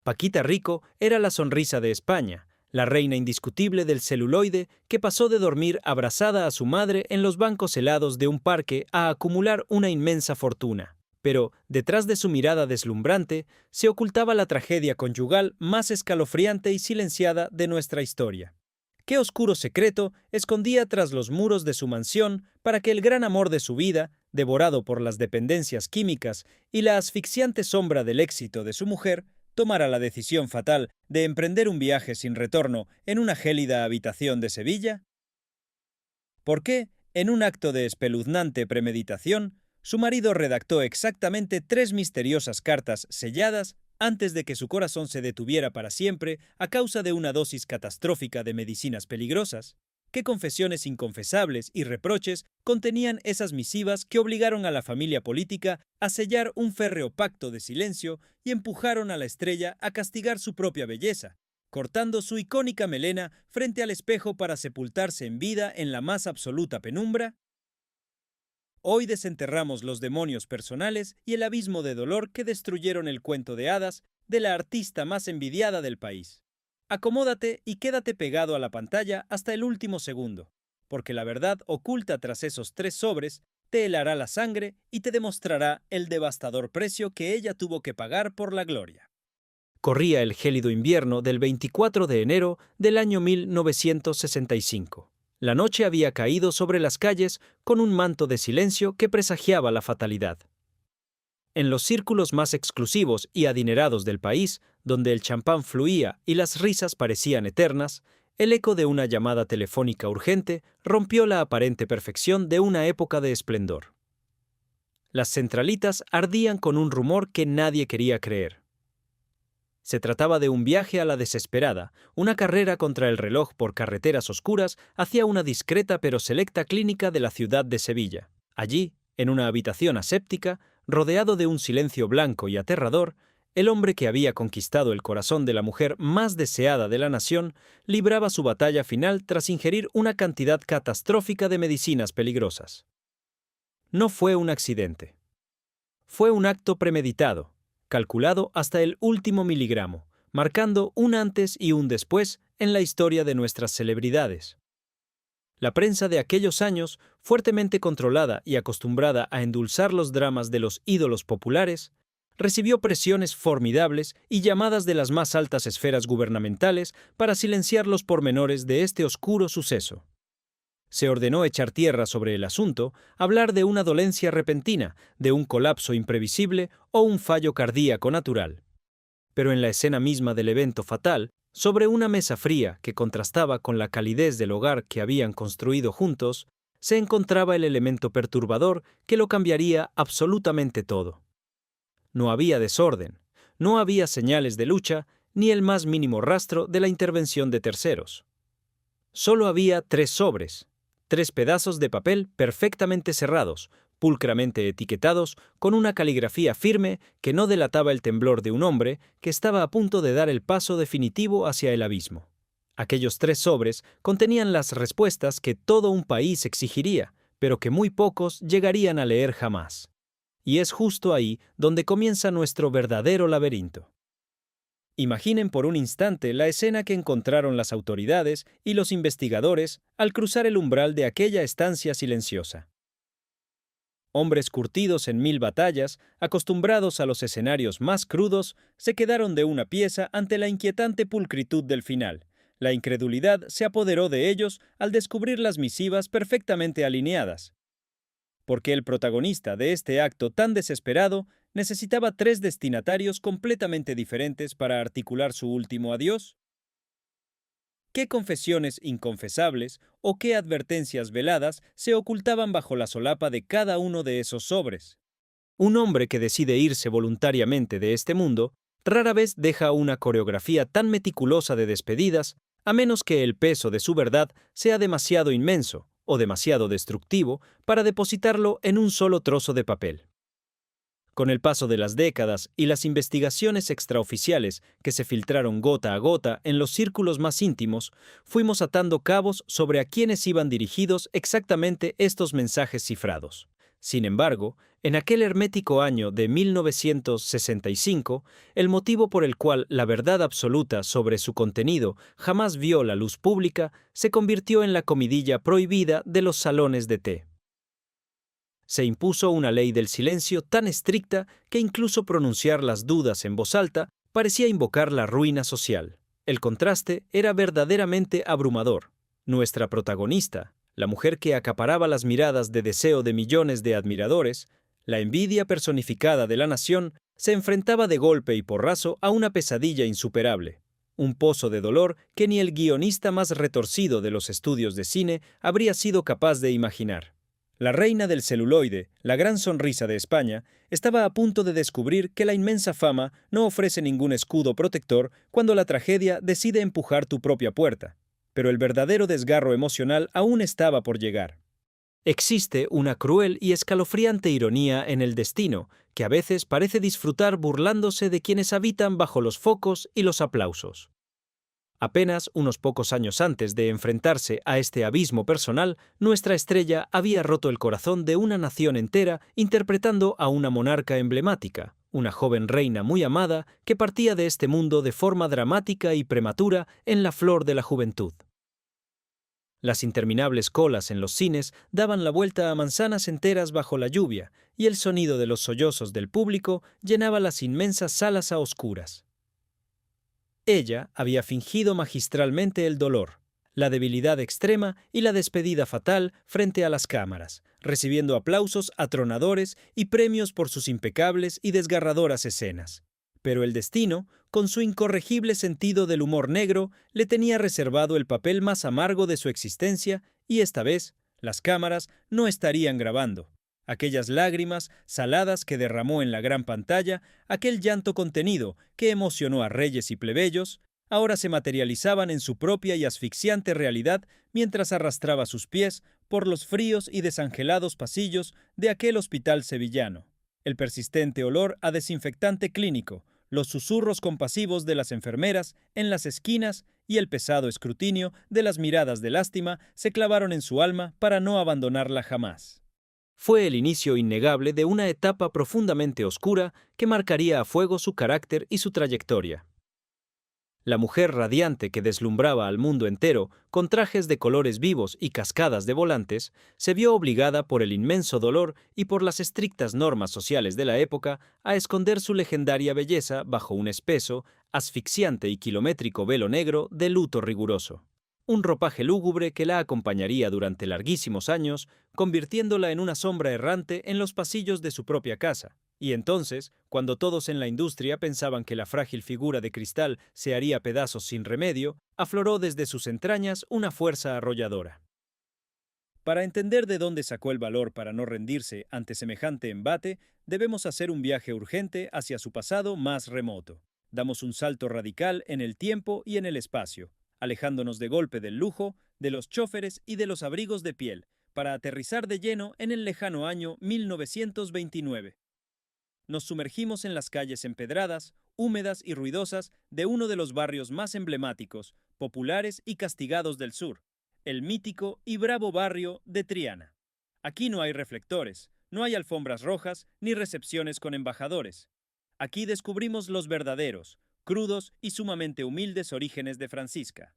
Paquita Rico era la sonrisa de España, la reina indiscutible del celuloide que pasó de dormir abrazada a su madre en los bancos helados de un parque a acumular una inmensa fortuna. Pero, detrás de su mirada deslumbrante, se ocultaba la tragedia conyugal más escalofriante y silenciada de nuestra historia. ¿Qué oscuro secreto escondía tras los muros de su mansión para que el gran amor de su vida, devorado por las dependencias químicas y la asfixiante sombra del éxito de su mujer, tomara la decisión fatal de emprender un viaje sin retorno en una gélida habitación de Sevilla? ¿Por qué, en un acto de espeluznante premeditación, su marido redactó exactamente 3 misteriosas cartas selladas antes de que su corazón se detuviera para siempre a causa de una dosis catastrófica de medicinas peligrosas? ¿Qué confesiones inconfesables y reproches contenían esas misivas que obligaron a la familia política a sellar un férreo pacto de silencio y empujaron a la estrella a castigar su propia belleza, cortando su icónica melena frente al espejo para sepultarse en vida en la más absoluta penumbra? Hoy desenterramos los demonios personales y el abismo de dolor que destruyeron el cuento de hadas de la artista más envidiada del país. Acomódate y quédate pegado a la pantalla hasta el último segundo, porque la verdad oculta tras esos 3 sobres te helará la sangre y te demostrará el devastador precio que ella tuvo que pagar por la gloria. Corría el gélido invierno del 24 de enero del año 1965. La noche había caído sobre las calles con un manto de silencio que presagiaba la fatalidad. En los círculos más exclusivos y adinerados del país, donde el champán fluía y las risas parecían eternas, el eco de una llamada telefónica urgente rompió la aparente perfección de una época de esplendor. Las centralitas ardían con un rumor que nadie quería creer. Se trataba de un viaje a la desesperada, una carrera contra el reloj por carreteras oscuras hacia una discreta pero selecta clínica de la ciudad de Sevilla. Allí, en una habitación aséptica, rodeado de un silencio blanco y aterrador, el hombre que había conquistado el corazón de la mujer más deseada de la nación libraba su batalla final tras ingerir una cantidad catastrófica de medicinas peligrosas. No fue un accidente. Fue un acto premeditado, calculado hasta el último miligramo, marcando un antes y un después en la historia de nuestras celebridades. La prensa de aquellos años, fuertemente controlada y acostumbrada a endulzar los dramas de los ídolos populares, recibió presiones formidables y llamadas de las más altas esferas gubernamentales para silenciar los pormenores de este oscuro suceso. Se ordenó echar tierra sobre el asunto, hablar de una dolencia repentina, de un colapso imprevisible o un fallo cardíaco natural. Pero en la escena misma del evento fatal, sobre una mesa fría que contrastaba con la calidez del hogar que habían construido juntos, se encontraba el elemento perturbador que lo cambiaría absolutamente todo. No había desorden, no había señales de lucha, ni el más mínimo rastro de la intervención de terceros. Solo había 3 sobres, 3 pedazos de papel perfectamente cerrados, pulcramente etiquetados, con una caligrafía firme que no delataba el temblor de un hombre que estaba a punto de dar el paso definitivo hacia el abismo. Aquellos 3 sobres contenían las respuestas que todo un país exigiría, pero que muy pocos llegarían a leer jamás. Y es justo ahí donde comienza nuestro verdadero laberinto. Imaginen por un instante la escena que encontraron las autoridades y los investigadores al cruzar el umbral de aquella estancia silenciosa. Hombres curtidos en 1000 batallas, acostumbrados a los escenarios más crudos, se quedaron de una pieza ante la inquietante pulcritud del final. La incredulidad se apoderó de ellos al descubrir las misivas perfectamente alineadas. Porque el protagonista de este acto tan desesperado necesitaba 3 destinatarios completamente diferentes para articular su último adiós. ¿Qué confesiones inconfesables o qué advertencias veladas se ocultaban bajo la solapa de cada uno de esos sobres? Un hombre que decide irse voluntariamente de este mundo rara vez deja una coreografía tan meticulosa de despedidas, a menos que el peso de su verdad sea demasiado inmenso o demasiado destructivo para depositarlo en un solo trozo de papel. Con el paso de las décadas y las investigaciones extraoficiales que se filtraron gota a gota en los círculos más íntimos, fuimos atando cabos sobre a quiénes iban dirigidos exactamente estos mensajes cifrados. Sin embargo, en aquel hermético año de 1965, el motivo por el cual la verdad absoluta sobre su contenido jamás vio la luz pública se convirtió en la comidilla prohibida de los salones de té. Se impuso una ley del silencio tan estricta que incluso pronunciar las dudas en voz alta parecía invocar la ruina social. El contraste era verdaderamente abrumador. Nuestra protagonista, la mujer que acaparaba las miradas de deseo de millones de admiradores, la envidia personificada de la nación, se enfrentaba de golpe y porrazo a una pesadilla insuperable, un pozo de dolor que ni el guionista más retorcido de los estudios de cine habría sido capaz de imaginar. La reina del celuloide, la gran sonrisa de España, estaba a punto de descubrir que la inmensa fama no ofrece ningún escudo protector cuando la tragedia decide empujar tu propia puerta. Pero el verdadero desgarro emocional aún estaba por llegar. Existe una cruel y escalofriante ironía en el destino, que a veces parece disfrutar burlándose de quienes habitan bajo los focos y los aplausos. Apenas unos pocos años antes de enfrentarse a este abismo personal, nuestra estrella había roto el corazón de una nación entera interpretando a una monarca emblemática, una joven reina muy amada que partía de este mundo de forma dramática y prematura en la flor de la juventud. Las interminables colas en los cines daban la vuelta a manzanas enteras bajo la lluvia, y el sonido de los sollozos del público llenaba las inmensas salas a oscuras. Ella había fingido magistralmente el dolor, la debilidad extrema y la despedida fatal frente a las cámaras, recibiendo aplausos atronadores y premios por sus impecables y desgarradoras escenas. Pero el destino, con su incorregible sentido del humor negro, le tenía reservado el papel más amargo de su existencia y esta vez las cámaras no estarían grabando. Aquellas lágrimas saladas que derramó en la gran pantalla, aquel llanto contenido que emocionó a reyes y plebeyos, ahora se materializaban en su propia y asfixiante realidad mientras arrastraba sus pies por los fríos y desangelados pasillos de aquel hospital sevillano. El persistente olor a desinfectante clínico, los susurros compasivos de las enfermeras en las esquinas y el pesado escrutinio de las miradas de lástima se clavaron en su alma para no abandonarla jamás. Fue el inicio innegable de una etapa profundamente oscura que marcaría a fuego su carácter y su trayectoria. La mujer radiante que deslumbraba al mundo entero con trajes de colores vivos y cascadas de volantes, se vio obligada por el inmenso dolor y por las estrictas normas sociales de la época a esconder su legendaria belleza bajo un espeso, asfixiante y kilométrico velo negro de luto riguroso. Un ropaje lúgubre que la acompañaría durante larguísimos años, convirtiéndola en una sombra errante en los pasillos de su propia casa. Y entonces, cuando todos en la industria pensaban que la frágil figura de cristal se haría pedazos sin remedio, afloró desde sus entrañas una fuerza arrolladora. Para entender de dónde sacó el valor para no rendirse ante semejante embate, debemos hacer un viaje urgente hacia su pasado más remoto. Damos un salto radical en el tiempo y en el espacio, alejándonos de golpe del lujo, de los chóferes y de los abrigos de piel, para aterrizar de lleno en el lejano año 1929. Nos sumergimos en las calles empedradas, húmedas y ruidosas de uno de los barrios más emblemáticos, populares y castigados del sur, el mítico y bravo barrio de Triana. Aquí no hay reflectores, no hay alfombras rojas ni recepciones con embajadores. Aquí descubrimos los verdaderos, crudos y sumamente humildes orígenes de Francisca.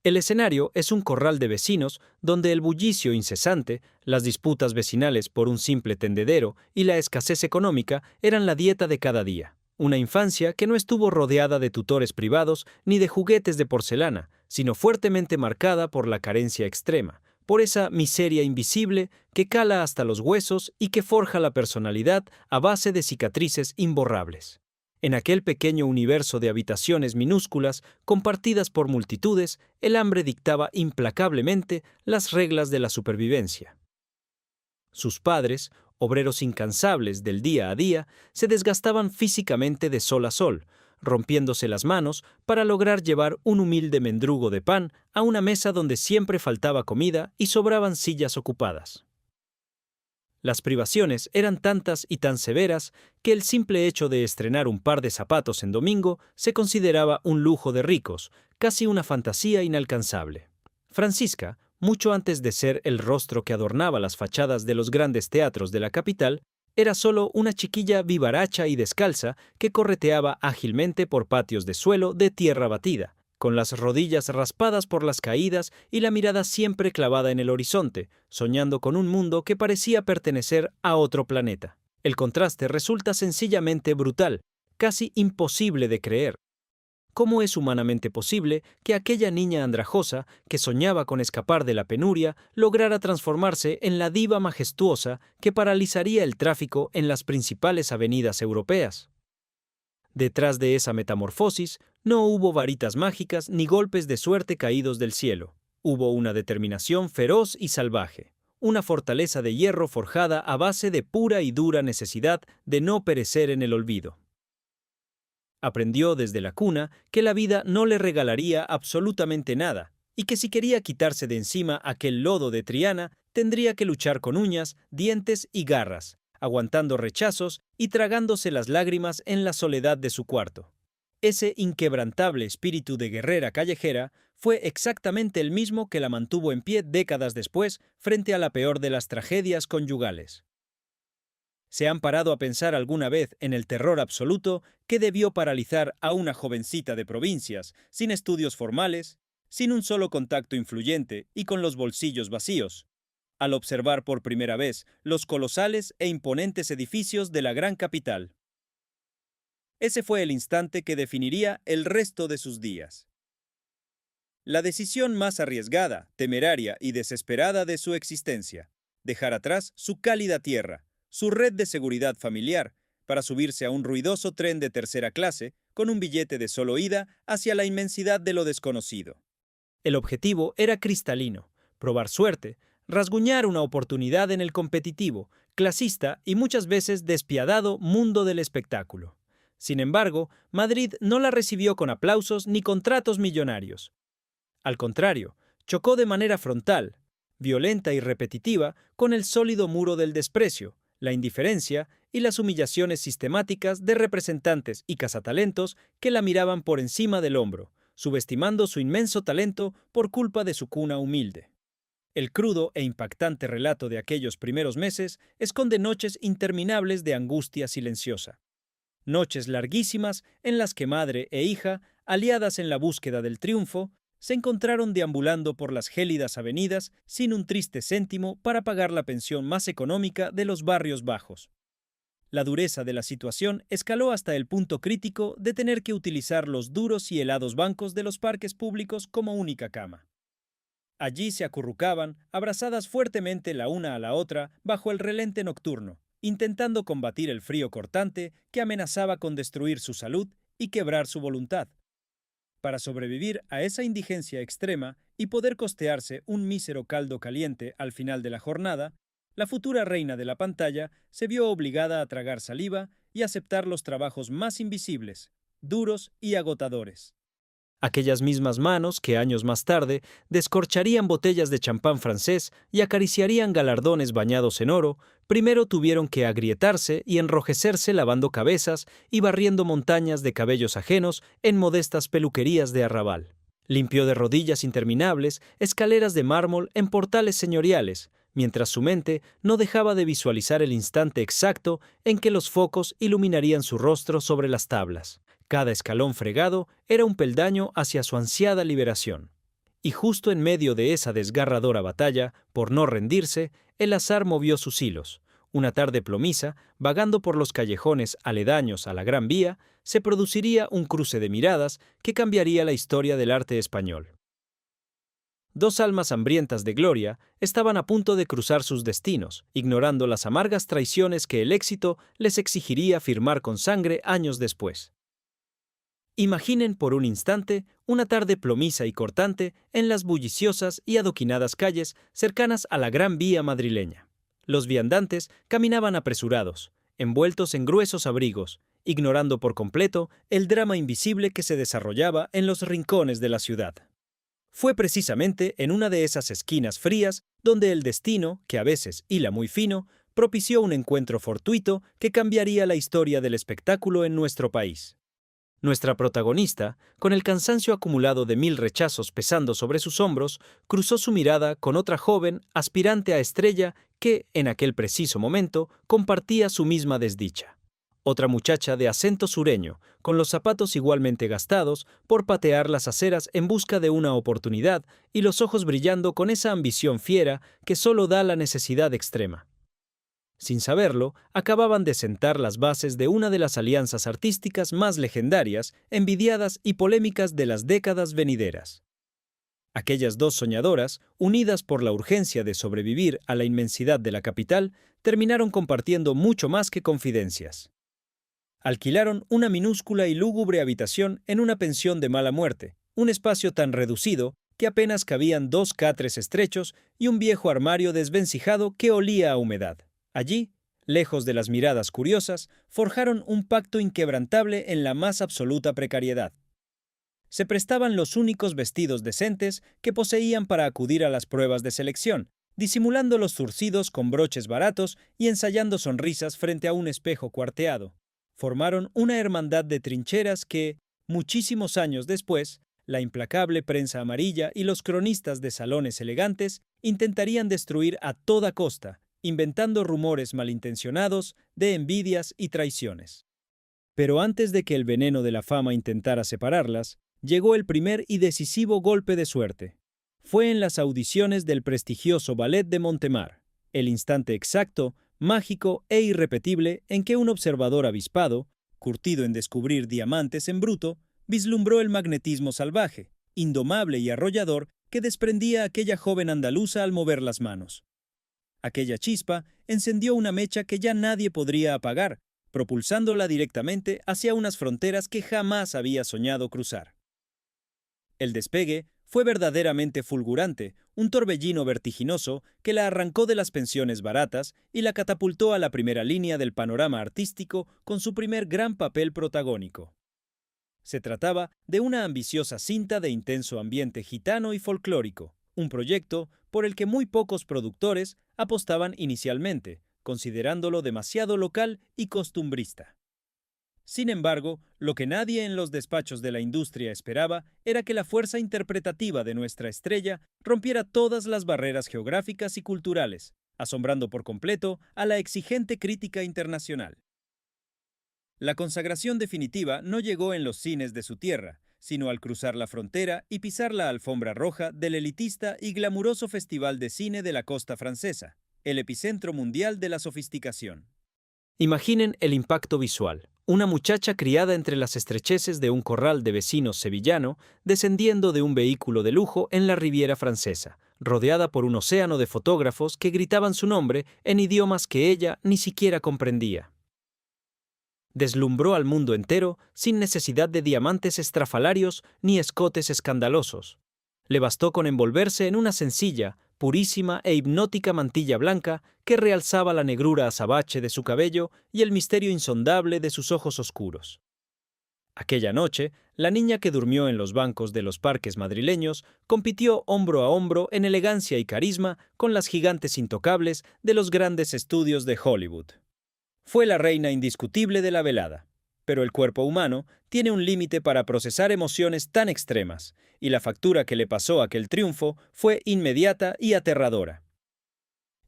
El escenario es un corral de vecinos donde el bullicio incesante, las disputas vecinales por un simple tendedero y la escasez económica eran la dieta de cada día. Una infancia que no estuvo rodeada de tutores privados ni de juguetes de porcelana, sino fuertemente marcada por la carencia extrema, por esa miseria invisible que cala hasta los huesos y que forja la personalidad a base de cicatrices imborrables. En aquel pequeño universo de habitaciones minúsculas, compartidas por multitudes, el hambre dictaba implacablemente las reglas de la supervivencia. Sus padres, obreros incansables del día a día, se desgastaban físicamente de sol a sol, rompiéndose las manos para lograr llevar un humilde mendrugo de pan a una mesa donde siempre faltaba comida y sobraban sillas ocupadas. Las privaciones eran tantas y tan severas que el simple hecho de estrenar un par de zapatos en domingo se consideraba un lujo de ricos, casi una fantasía inalcanzable. Francisca, mucho antes de ser el rostro que adornaba las fachadas de los grandes teatros de la capital, era solo una chiquilla vivaracha y descalza que correteaba ágilmente por patios de suelo de tierra batida, con las rodillas raspadas por las caídas y la mirada siempre clavada en el horizonte, soñando con un mundo que parecía pertenecer a otro planeta. El contraste resulta sencillamente brutal, casi imposible de creer. ¿Cómo es humanamente posible que aquella niña andrajosa, que soñaba con escapar de la penuria, lograra transformarse en la diva majestuosa que paralizaría el tráfico en las principales avenidas europeas? Detrás de esa metamorfosis, no hubo varitas mágicas ni golpes de suerte caídos del cielo. Hubo una determinación feroz y salvaje, una fortaleza de hierro forjada a base de pura y dura necesidad de no perecer en el olvido. Aprendió desde la cuna que la vida no le regalaría absolutamente nada, y que si quería quitarse de encima aquel lodo de Triana, tendría que luchar con uñas, dientes y garras, aguantando rechazos y tragándose las lágrimas en la soledad de su cuarto. Ese inquebrantable espíritu de guerrera callejera fue exactamente el mismo que la mantuvo en pie décadas después frente a la peor de las tragedias conyugales. ¿Se han parado a pensar alguna vez en el terror absoluto que debió paralizar a una jovencita de provincias, sin estudios formales, sin un solo contacto influyente y con los bolsillos vacíos, al observar por primera vez los colosales e imponentes edificios de la gran capital? Ese fue el instante que definiría el resto de sus días. La decisión más arriesgada, temeraria y desesperada de su existencia: dejar atrás su cálida tierra, su red de seguridad familiar, para subirse a un ruidoso tren de tercera clase con un billete de solo ida hacia la inmensidad de lo desconocido. El objetivo era cristalino: probar suerte, rasguñar una oportunidad en el competitivo, clasista y muchas veces despiadado mundo del espectáculo. Sin embargo, Madrid no la recibió con aplausos ni contratos millonarios. Al contrario, chocó de manera frontal, violenta y repetitiva con el sólido muro del desprecio, la indiferencia y las humillaciones sistemáticas de representantes y cazatalentos que la miraban por encima del hombro, subestimando su inmenso talento por culpa de su cuna humilde. El crudo e impactante relato de aquellos primeros meses esconde noches interminables de angustia silenciosa. Noches larguísimas en las que madre e hija, aliadas en la búsqueda del triunfo, se encontraron deambulando por las gélidas avenidas sin un triste céntimo para pagar la pensión más económica de los barrios bajos. La dureza de la situación escaló hasta el punto crítico de tener que utilizar los duros y helados bancos de los parques públicos como única cama. Allí se acurrucaban, abrazadas fuertemente la una a la otra bajo el relente nocturno, intentando combatir el frío cortante que amenazaba con destruir su salud y quebrar su voluntad. Para sobrevivir a esa indigencia extrema y poder costearse un mísero caldo caliente al final de la jornada, la futura reina de la pantalla se vio obligada a tragar saliva y aceptar los trabajos más invisibles, duros y agotadores. Aquellas mismas manos que años más tarde descorcharían botellas de champán francés y acariciarían galardones bañados en oro, primero tuvieron que agrietarse y enrojecerse lavando cabezas y barriendo montañas de cabellos ajenos en modestas peluquerías de arrabal. Limpió de rodillas interminables escaleras de mármol en portales señoriales, mientras su mente no dejaba de visualizar el instante exacto en que los focos iluminarían su rostro sobre las tablas. Cada escalón fregado era un peldaño hacia su ansiada liberación. Y justo en medio de esa desgarradora batalla, por no rendirse, el azar movió sus hilos. Una tarde plomiza, vagando por los callejones aledaños a la Gran Vía, se produciría un cruce de miradas que cambiaría la historia del arte español. Dos almas hambrientas de gloria estaban a punto de cruzar sus destinos, ignorando las amargas traiciones que el éxito les exigiría firmar con sangre años después. Imaginen por un instante una tarde plomiza y cortante en las bulliciosas y adoquinadas calles cercanas a la Gran Vía madrileña. Los viandantes caminaban apresurados, envueltos en gruesos abrigos, ignorando por completo el drama invisible que se desarrollaba en los rincones de la ciudad. Fue precisamente en una de esas esquinas frías donde el destino, que a veces hila muy fino, propició un encuentro fortuito que cambiaría la historia del espectáculo en nuestro país. Nuestra protagonista, con el cansancio acumulado de 1000 rechazos pesando sobre sus hombros, cruzó su mirada con otra joven, aspirante a estrella, que, en aquel preciso momento, compartía su misma desdicha. Otra muchacha de acento sureño, con los zapatos igualmente gastados por patear las aceras en busca de una oportunidad y los ojos brillando con esa ambición fiera que solo da la necesidad extrema. Sin saberlo, acababan de sentar las bases de una de las alianzas artísticas más legendarias, envidiadas y polémicas de las décadas venideras. Aquellas dos soñadoras, unidas por la urgencia de sobrevivir a la inmensidad de la capital, terminaron compartiendo mucho más que confidencias. Alquilaron una minúscula y lúgubre habitación en una pensión de mala muerte, un espacio tan reducido que apenas cabían 2 catres estrechos y un viejo armario desvencijado que olía a humedad. Allí, lejos de las miradas curiosas, forjaron un pacto inquebrantable en la más absoluta precariedad. Se prestaban los únicos vestidos decentes que poseían para acudir a las pruebas de selección, disimulando los zurcidos con broches baratos y ensayando sonrisas frente a un espejo cuarteado. Formaron una hermandad de trincheras que, muchísimos años después, la implacable prensa amarilla y los cronistas de salones elegantes intentarían destruir a toda costa, inventando rumores malintencionados de envidias y traiciones. Pero antes de que el veneno de la fama intentara separarlas, llegó el primer y decisivo golpe de suerte. Fue en las audiciones del prestigioso Ballet de Montemar, el instante exacto, mágico e irrepetible en que un observador avispado, curtido en descubrir diamantes en bruto, vislumbró el magnetismo salvaje, indomable y arrollador que desprendía aquella joven andaluza al mover las manos. Aquella chispa encendió una mecha que ya nadie podría apagar, propulsándola directamente hacia unas fronteras que jamás había soñado cruzar. El despegue fue verdaderamente fulgurante, un torbellino vertiginoso que la arrancó de las pensiones baratas y la catapultó a la primera línea del panorama artístico con su primer gran papel protagónico. Se trataba de una ambiciosa cinta de intenso ambiente gitano y folclórico, un proyecto por el que muy pocos productores apostaban inicialmente, considerándolo demasiado local y costumbrista. Sin embargo, lo que nadie en los despachos de la industria esperaba era que la fuerza interpretativa de nuestra estrella rompiera todas las barreras geográficas y culturales, asombrando por completo a la exigente crítica internacional. La consagración definitiva no llegó en los cines de su tierra, sino al cruzar la frontera y pisar la alfombra roja del elitista y glamuroso Festival de Cine de la Costa Francesa, el epicentro mundial de la sofisticación. Imaginen el impacto visual. Una muchacha criada entre las estrecheces de un corral de vecinos sevillano, descendiendo de un vehículo de lujo en la Riviera Francesa, rodeada por un océano de fotógrafos que gritaban su nombre en idiomas que ella ni siquiera comprendía. Deslumbró al mundo entero sin necesidad de diamantes estrafalarios ni escotes escandalosos. Le bastó con envolverse en una sencilla, purísima e hipnótica mantilla blanca que realzaba la negrura azabache de su cabello y el misterio insondable de sus ojos oscuros. Aquella noche, la niña que durmió en los bancos de los parques madrileños compitió hombro a hombro en elegancia y carisma con las gigantes intocables de los grandes estudios de Hollywood. Fue la reina indiscutible de la velada, pero el cuerpo humano tiene un límite para procesar emociones tan extremas, y la factura que le pasó aquel triunfo fue inmediata y aterradora.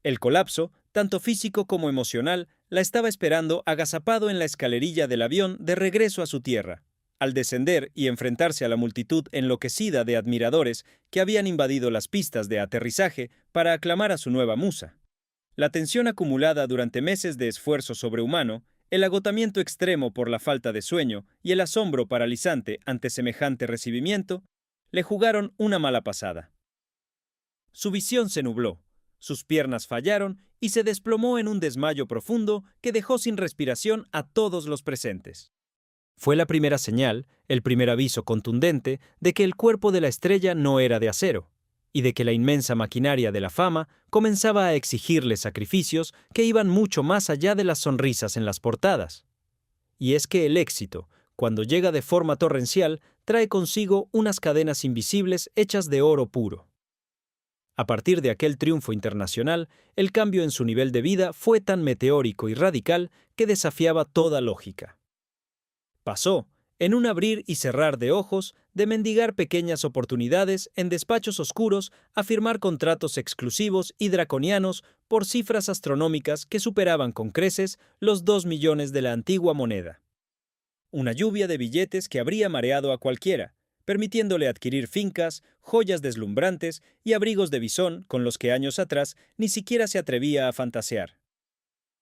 El colapso, tanto físico como emocional, la estaba esperando agazapado en la escalerilla del avión de regreso a su tierra. Al descender y enfrentarse a la multitud enloquecida de admiradores que habían invadido las pistas de aterrizaje para aclamar a su nueva musa. La tensión acumulada durante meses de esfuerzo sobrehumano, el agotamiento extremo por la falta de sueño y el asombro paralizante ante semejante recibimiento, le jugaron una mala pasada. Su visión se nubló, sus piernas fallaron y se desplomó en un desmayo profundo que dejó sin respiración a todos los presentes. Fue la primera señal, el primer aviso contundente de que el cuerpo de la estrella no era de acero, y de que la inmensa maquinaria de la fama comenzaba a exigirle sacrificios que iban mucho más allá de las sonrisas en las portadas. Y es que el éxito, cuando llega de forma torrencial, trae consigo unas cadenas invisibles hechas de oro puro. A partir de aquel triunfo internacional, el cambio en su nivel de vida fue tan meteórico y radical que desafiaba toda lógica. Pasó, En un abrir y cerrar de ojos, de mendigar pequeñas oportunidades en despachos oscuros a firmar contratos exclusivos y draconianos por cifras astronómicas que superaban con creces los 2 millones de la antigua moneda. Una lluvia de billetes que habría mareado a cualquiera, permitiéndole adquirir fincas, joyas deslumbrantes y abrigos de visón con los que años atrás ni siquiera se atrevía a fantasear.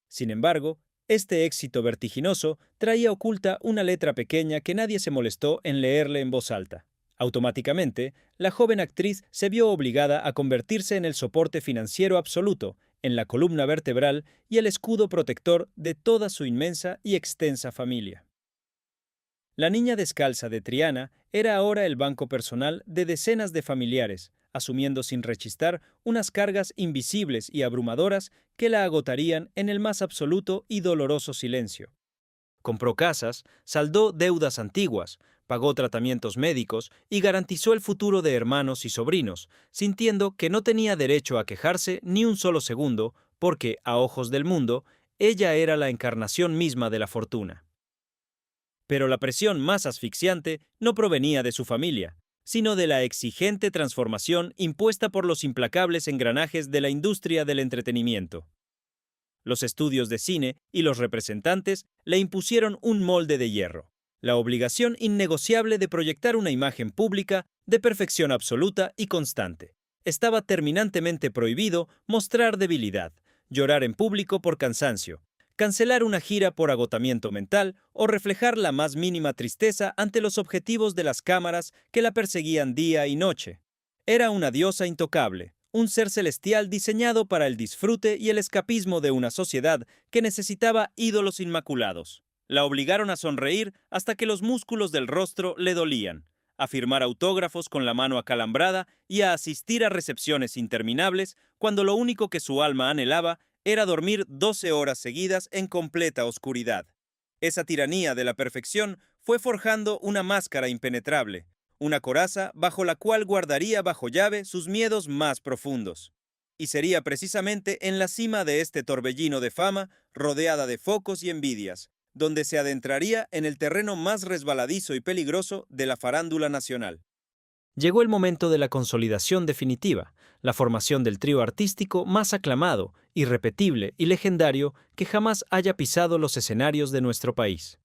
Sin embargo, este éxito vertiginoso traía oculta una letra pequeña que nadie se molestó en leerle en voz alta. Automáticamente, la joven actriz se vio obligada a convertirse en el soporte financiero absoluto, en la columna vertebral y el escudo protector de toda su inmensa y extensa familia. La niña descalza de Triana era ahora el banco personal de decenas de familiares, asumiendo sin rechistar unas cargas invisibles y abrumadoras que la agotarían en el más absoluto y doloroso silencio. Compró casas, saldó deudas antiguas, pagó tratamientos médicos y garantizó el futuro de hermanos y sobrinos, sintiendo que no tenía derecho a quejarse ni un solo segundo, porque, a ojos del mundo, ella era la encarnación misma de la fortuna. Pero la presión más asfixiante no provenía de su familia, sino de la exigente transformación impuesta por los implacables engranajes de la industria del entretenimiento. Los estudios de cine y los representantes le impusieron un molde de hierro, la obligación innegociable de proyectar una imagen pública de perfección absoluta y constante. Estaba terminantemente prohibido mostrar debilidad, llorar en público por cansancio, cancelar una gira por agotamiento mental o reflejar la más mínima tristeza ante los objetivos de las cámaras que la perseguían día y noche. Era una diosa intocable, un ser celestial diseñado para el disfrute y el escapismo de una sociedad que necesitaba ídolos inmaculados. La obligaron a sonreír hasta que los músculos del rostro le dolían, a firmar autógrafos con la mano acalambrada y a asistir a recepciones interminables cuando lo único que su alma anhelaba era dormir 12 horas seguidas en completa oscuridad. Esa tiranía de la perfección fue forjando una máscara impenetrable, una coraza bajo la cual guardaría bajo llave sus miedos más profundos. Y sería precisamente en la cima de este torbellino de fama, rodeada de focos y envidias, donde se adentraría en el terreno más resbaladizo y peligroso de la farándula nacional. Llegó el momento de la consolidación definitiva, la formación del trío artístico más aclamado, irrepetible y legendario que jamás haya pisado los escenarios de nuestro país.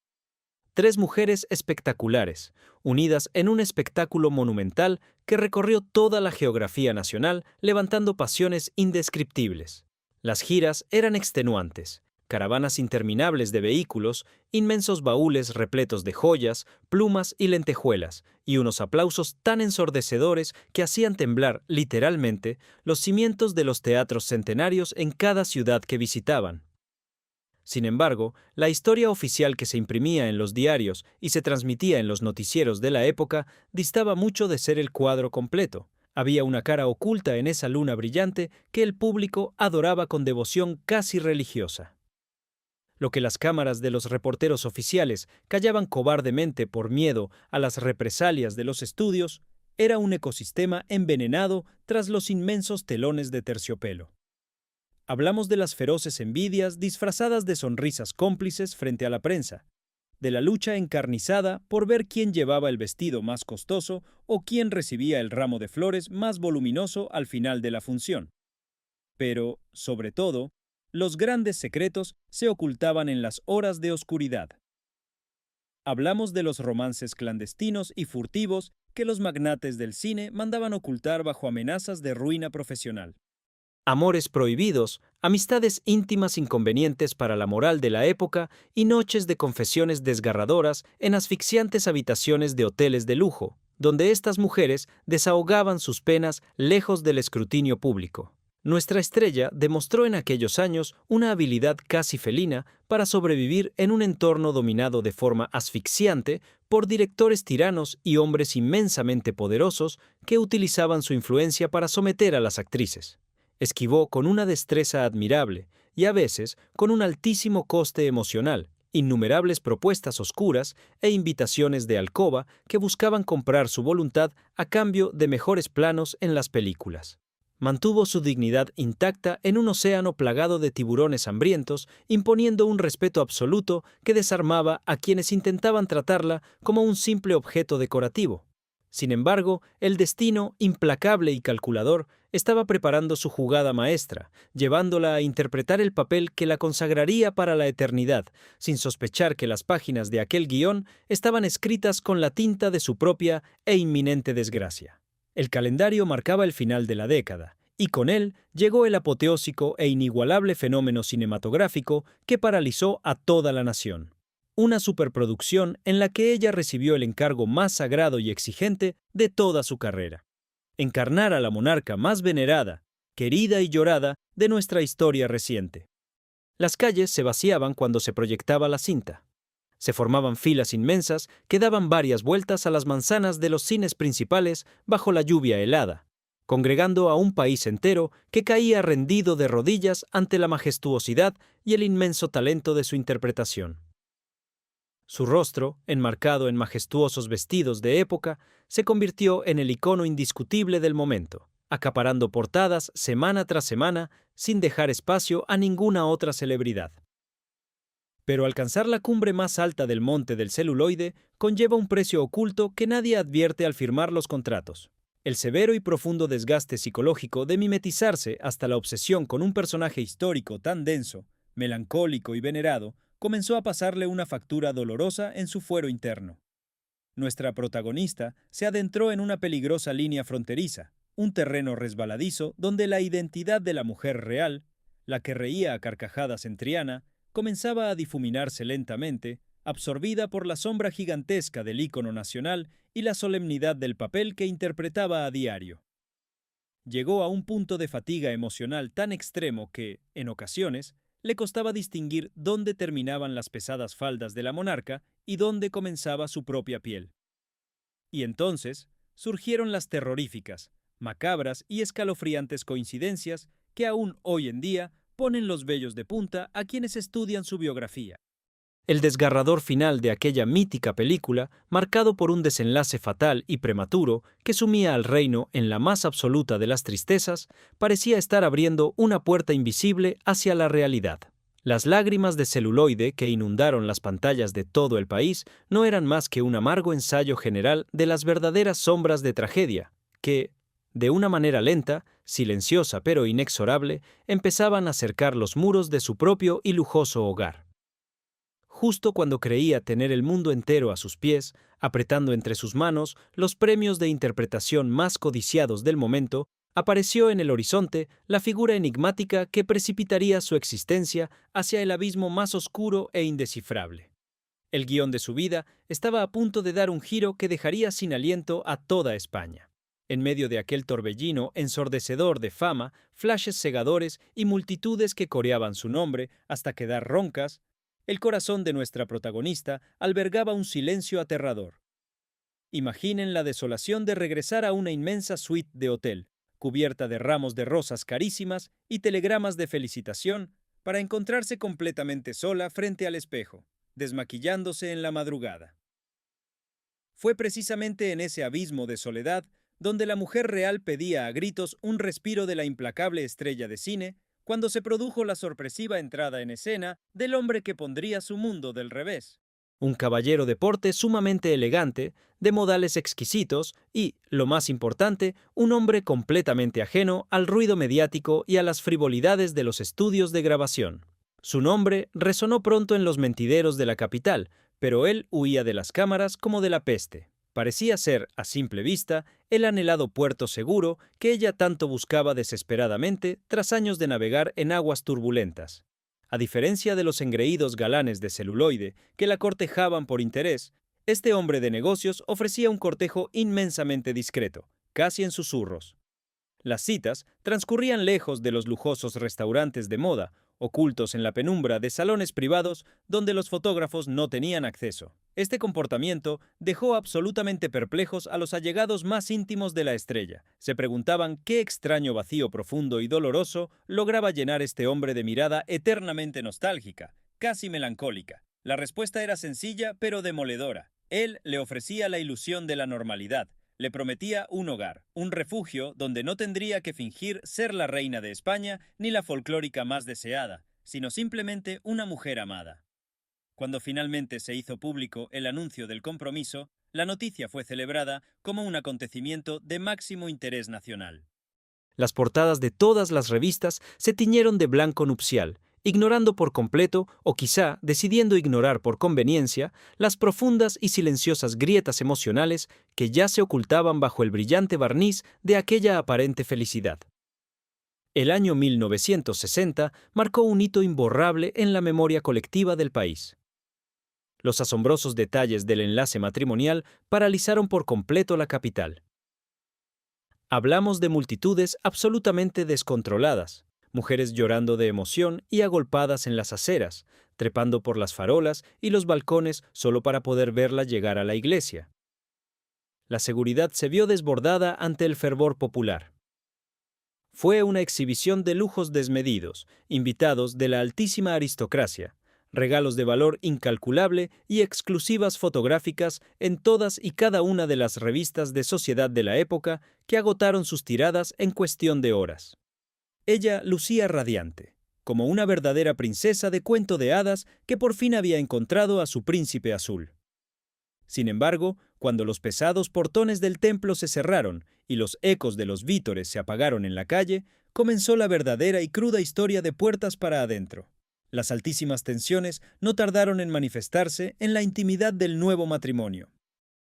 3 mujeres espectaculares, unidas en un espectáculo monumental que recorrió toda la geografía nacional levantando pasiones indescriptibles. Las giras eran extenuantes. Caravanas interminables de vehículos, inmensos baúles repletos de joyas, plumas y lentejuelas, y unos aplausos tan ensordecedores que hacían temblar, literalmente, los cimientos de los teatros centenarios en cada ciudad que visitaban. Sin embargo, la historia oficial que se imprimía en los diarios y se transmitía en los noticieros de la época distaba mucho de ser el cuadro completo. Había una cara oculta en esa luna brillante que el público adoraba con devoción casi religiosa. Lo que las cámaras de los reporteros oficiales callaban cobardemente por miedo a las represalias de los estudios, era un ecosistema envenenado tras los inmensos telones de terciopelo. Hablamos de las feroces envidias disfrazadas de sonrisas cómplices frente a la prensa, de la lucha encarnizada por ver quién llevaba el vestido más costoso o quién recibía el ramo de flores más voluminoso al final de la función. Pero, sobre todo, los grandes secretos se ocultaban en las horas de oscuridad. Hablamos de los romances clandestinos y furtivos que los magnates del cine mandaban ocultar bajo amenazas de ruina profesional. Amores prohibidos, amistades íntimas inconvenientes para la moral de la época y noches de confesiones desgarradoras en asfixiantes habitaciones de hoteles de lujo, donde estas mujeres desahogaban sus penas lejos del escrutinio público. Nuestra estrella demostró en aquellos años una habilidad casi felina para sobrevivir en un entorno dominado de forma asfixiante por directores tiranos y hombres inmensamente poderosos que utilizaban su influencia para someter a las actrices. Esquivó con una destreza admirable y a veces con un altísimo coste emocional innumerables propuestas oscuras e invitaciones de alcoba que buscaban comprar su voluntad a cambio de mejores planos en las películas. Mantuvo su dignidad intacta en un océano plagado de tiburones hambrientos, imponiendo un respeto absoluto que desarmaba a quienes intentaban tratarla como un simple objeto decorativo. Sin embargo, el destino, implacable y calculador, estaba preparando su jugada maestra, llevándola a interpretar el papel que la consagraría para la eternidad, sin sospechar que las páginas de aquel guión estaban escritas con la tinta de su propia e inminente desgracia. El calendario marcaba el final de la década, y con él llegó el apoteósico e inigualable fenómeno cinematográfico que paralizó a toda la nación. Una superproducción en la que ella recibió el encargo más sagrado y exigente de toda su carrera: encarnar a la monarca más venerada, querida y llorada de nuestra historia reciente. Las calles se vaciaban cuando se proyectaba la cinta. Se formaban filas inmensas que daban varias vueltas a las manzanas de los cines principales bajo la lluvia helada, congregando a un país entero que caía rendido de rodillas ante la majestuosidad y el inmenso talento de su interpretación. Su rostro, enmarcado en majestuosos vestidos de época, se convirtió en el icono indiscutible del momento, acaparando portadas semana tras semana sin dejar espacio a ninguna otra celebridad. Pero alcanzar la cumbre más alta del monte del celuloide conlleva un precio oculto que nadie advierte al firmar los contratos: el severo y profundo desgaste psicológico de mimetizarse hasta la obsesión con un personaje histórico tan denso, melancólico y venerado comenzó a pasarle una factura dolorosa en su fuero interno. Nuestra protagonista se adentró en una peligrosa línea fronteriza, un terreno resbaladizo donde la identidad de la mujer real, la que reía a carcajadas en Triana, comenzaba a difuminarse lentamente, absorbida por la sombra gigantesca del ícono nacional y la solemnidad del papel que interpretaba a diario. Llegó a un punto de fatiga emocional tan extremo que, en ocasiones, le costaba distinguir dónde terminaban las pesadas faldas de la monarca y dónde comenzaba su propia piel. Y entonces surgieron las terroríficas, macabras y escalofriantes coincidencias que aún hoy en día ponen los vellos de punta a quienes estudian su biografía. El desgarrador final de aquella mítica película, marcado por un desenlace fatal y prematuro que sumía al reino en la más absoluta de las tristezas, parecía estar abriendo una puerta invisible hacia la realidad. Las lágrimas de celuloide que inundaron las pantallas de todo el país no eran más que un amargo ensayo general de las verdaderas sombras de tragedia, que, de una manera lenta, silenciosa pero inexorable, empezaban a cercar los muros de su propio y lujoso hogar. Justo cuando creía tener el mundo entero a sus pies, apretando entre sus manos los premios de interpretación más codiciados del momento, apareció en el horizonte la figura enigmática que precipitaría su existencia hacia el abismo más oscuro e indescifrable. El guión de su vida estaba a punto de dar un giro que dejaría sin aliento a toda España. En medio de aquel torbellino ensordecedor de fama, flashes cegadores y multitudes que coreaban su nombre hasta quedar roncas, el corazón de nuestra protagonista albergaba un silencio aterrador. Imaginen la desolación de regresar a una inmensa suite de hotel, cubierta de ramos de rosas carísimas y telegramas de felicitación, para encontrarse completamente sola frente al espejo, desmaquillándose en la madrugada. Fue precisamente en ese abismo de soledad donde la mujer real pedía a gritos un respiro de la implacable estrella de cine, cuando se produjo la sorpresiva entrada en escena del hombre que pondría su mundo del revés. Un caballero de porte sumamente elegante, de modales exquisitos y, lo más importante, un hombre completamente ajeno al ruido mediático y a las frivolidades de los estudios de grabación. Su nombre resonó pronto en los mentideros de la capital, pero él huía de las cámaras como de la peste. Parecía ser, a simple vista, el anhelado puerto seguro que ella tanto buscaba desesperadamente tras años de navegar en aguas turbulentas. A diferencia de los engreídos galanes de celuloide que la cortejaban por interés, este hombre de negocios ofrecía un cortejo inmensamente discreto, casi en susurros. Las citas transcurrían lejos de los lujosos restaurantes de moda, ocultos en la penumbra de salones privados donde los fotógrafos no tenían acceso. Este comportamiento dejó absolutamente perplejos a los allegados más íntimos de la estrella. Se preguntaban qué extraño vacío profundo y doloroso lograba llenar este hombre de mirada eternamente nostálgica, casi melancólica. La respuesta era sencilla pero demoledora. Él le ofrecía la ilusión de la normalidad, Le prometía un hogar, un refugio donde no tendría que fingir ser la reina de España ni la folclórica más deseada, sino simplemente una mujer amada. Cuando finalmente se hizo público el anuncio del compromiso, la noticia fue celebrada como un acontecimiento de máximo interés nacional. Las portadas de todas las revistas se tiñeron de blanco nupcial, ignorando por completo, o quizá decidiendo ignorar por conveniencia, las profundas y silenciosas grietas emocionales que ya se ocultaban bajo el brillante barniz de aquella aparente felicidad. El año 1960 marcó un hito imborrable en la memoria colectiva del país. Los asombrosos detalles del enlace matrimonial paralizaron por completo la capital. Hablamos de multitudes absolutamente descontroladas, mujeres llorando de emoción y agolpadas en las aceras, trepando por las farolas y los balcones solo para poder verla llegar a la iglesia. La seguridad se vio desbordada ante el fervor popular. Fue una exhibición de lujos desmedidos, invitados de la altísima aristocracia, regalos de valor incalculable y exclusivas fotográficas en todas y cada una de las revistas de sociedad de la época que agotaron sus tiradas en cuestión de horas. Ella lucía radiante, como una verdadera princesa de cuento de hadas que por fin había encontrado a su príncipe azul. Sin embargo, cuando los pesados portones del templo se cerraron y los ecos de los vítores se apagaron en la calle, comenzó la verdadera y cruda historia de puertas para adentro. Las altísimas tensiones no tardaron en manifestarse en la intimidad del nuevo matrimonio.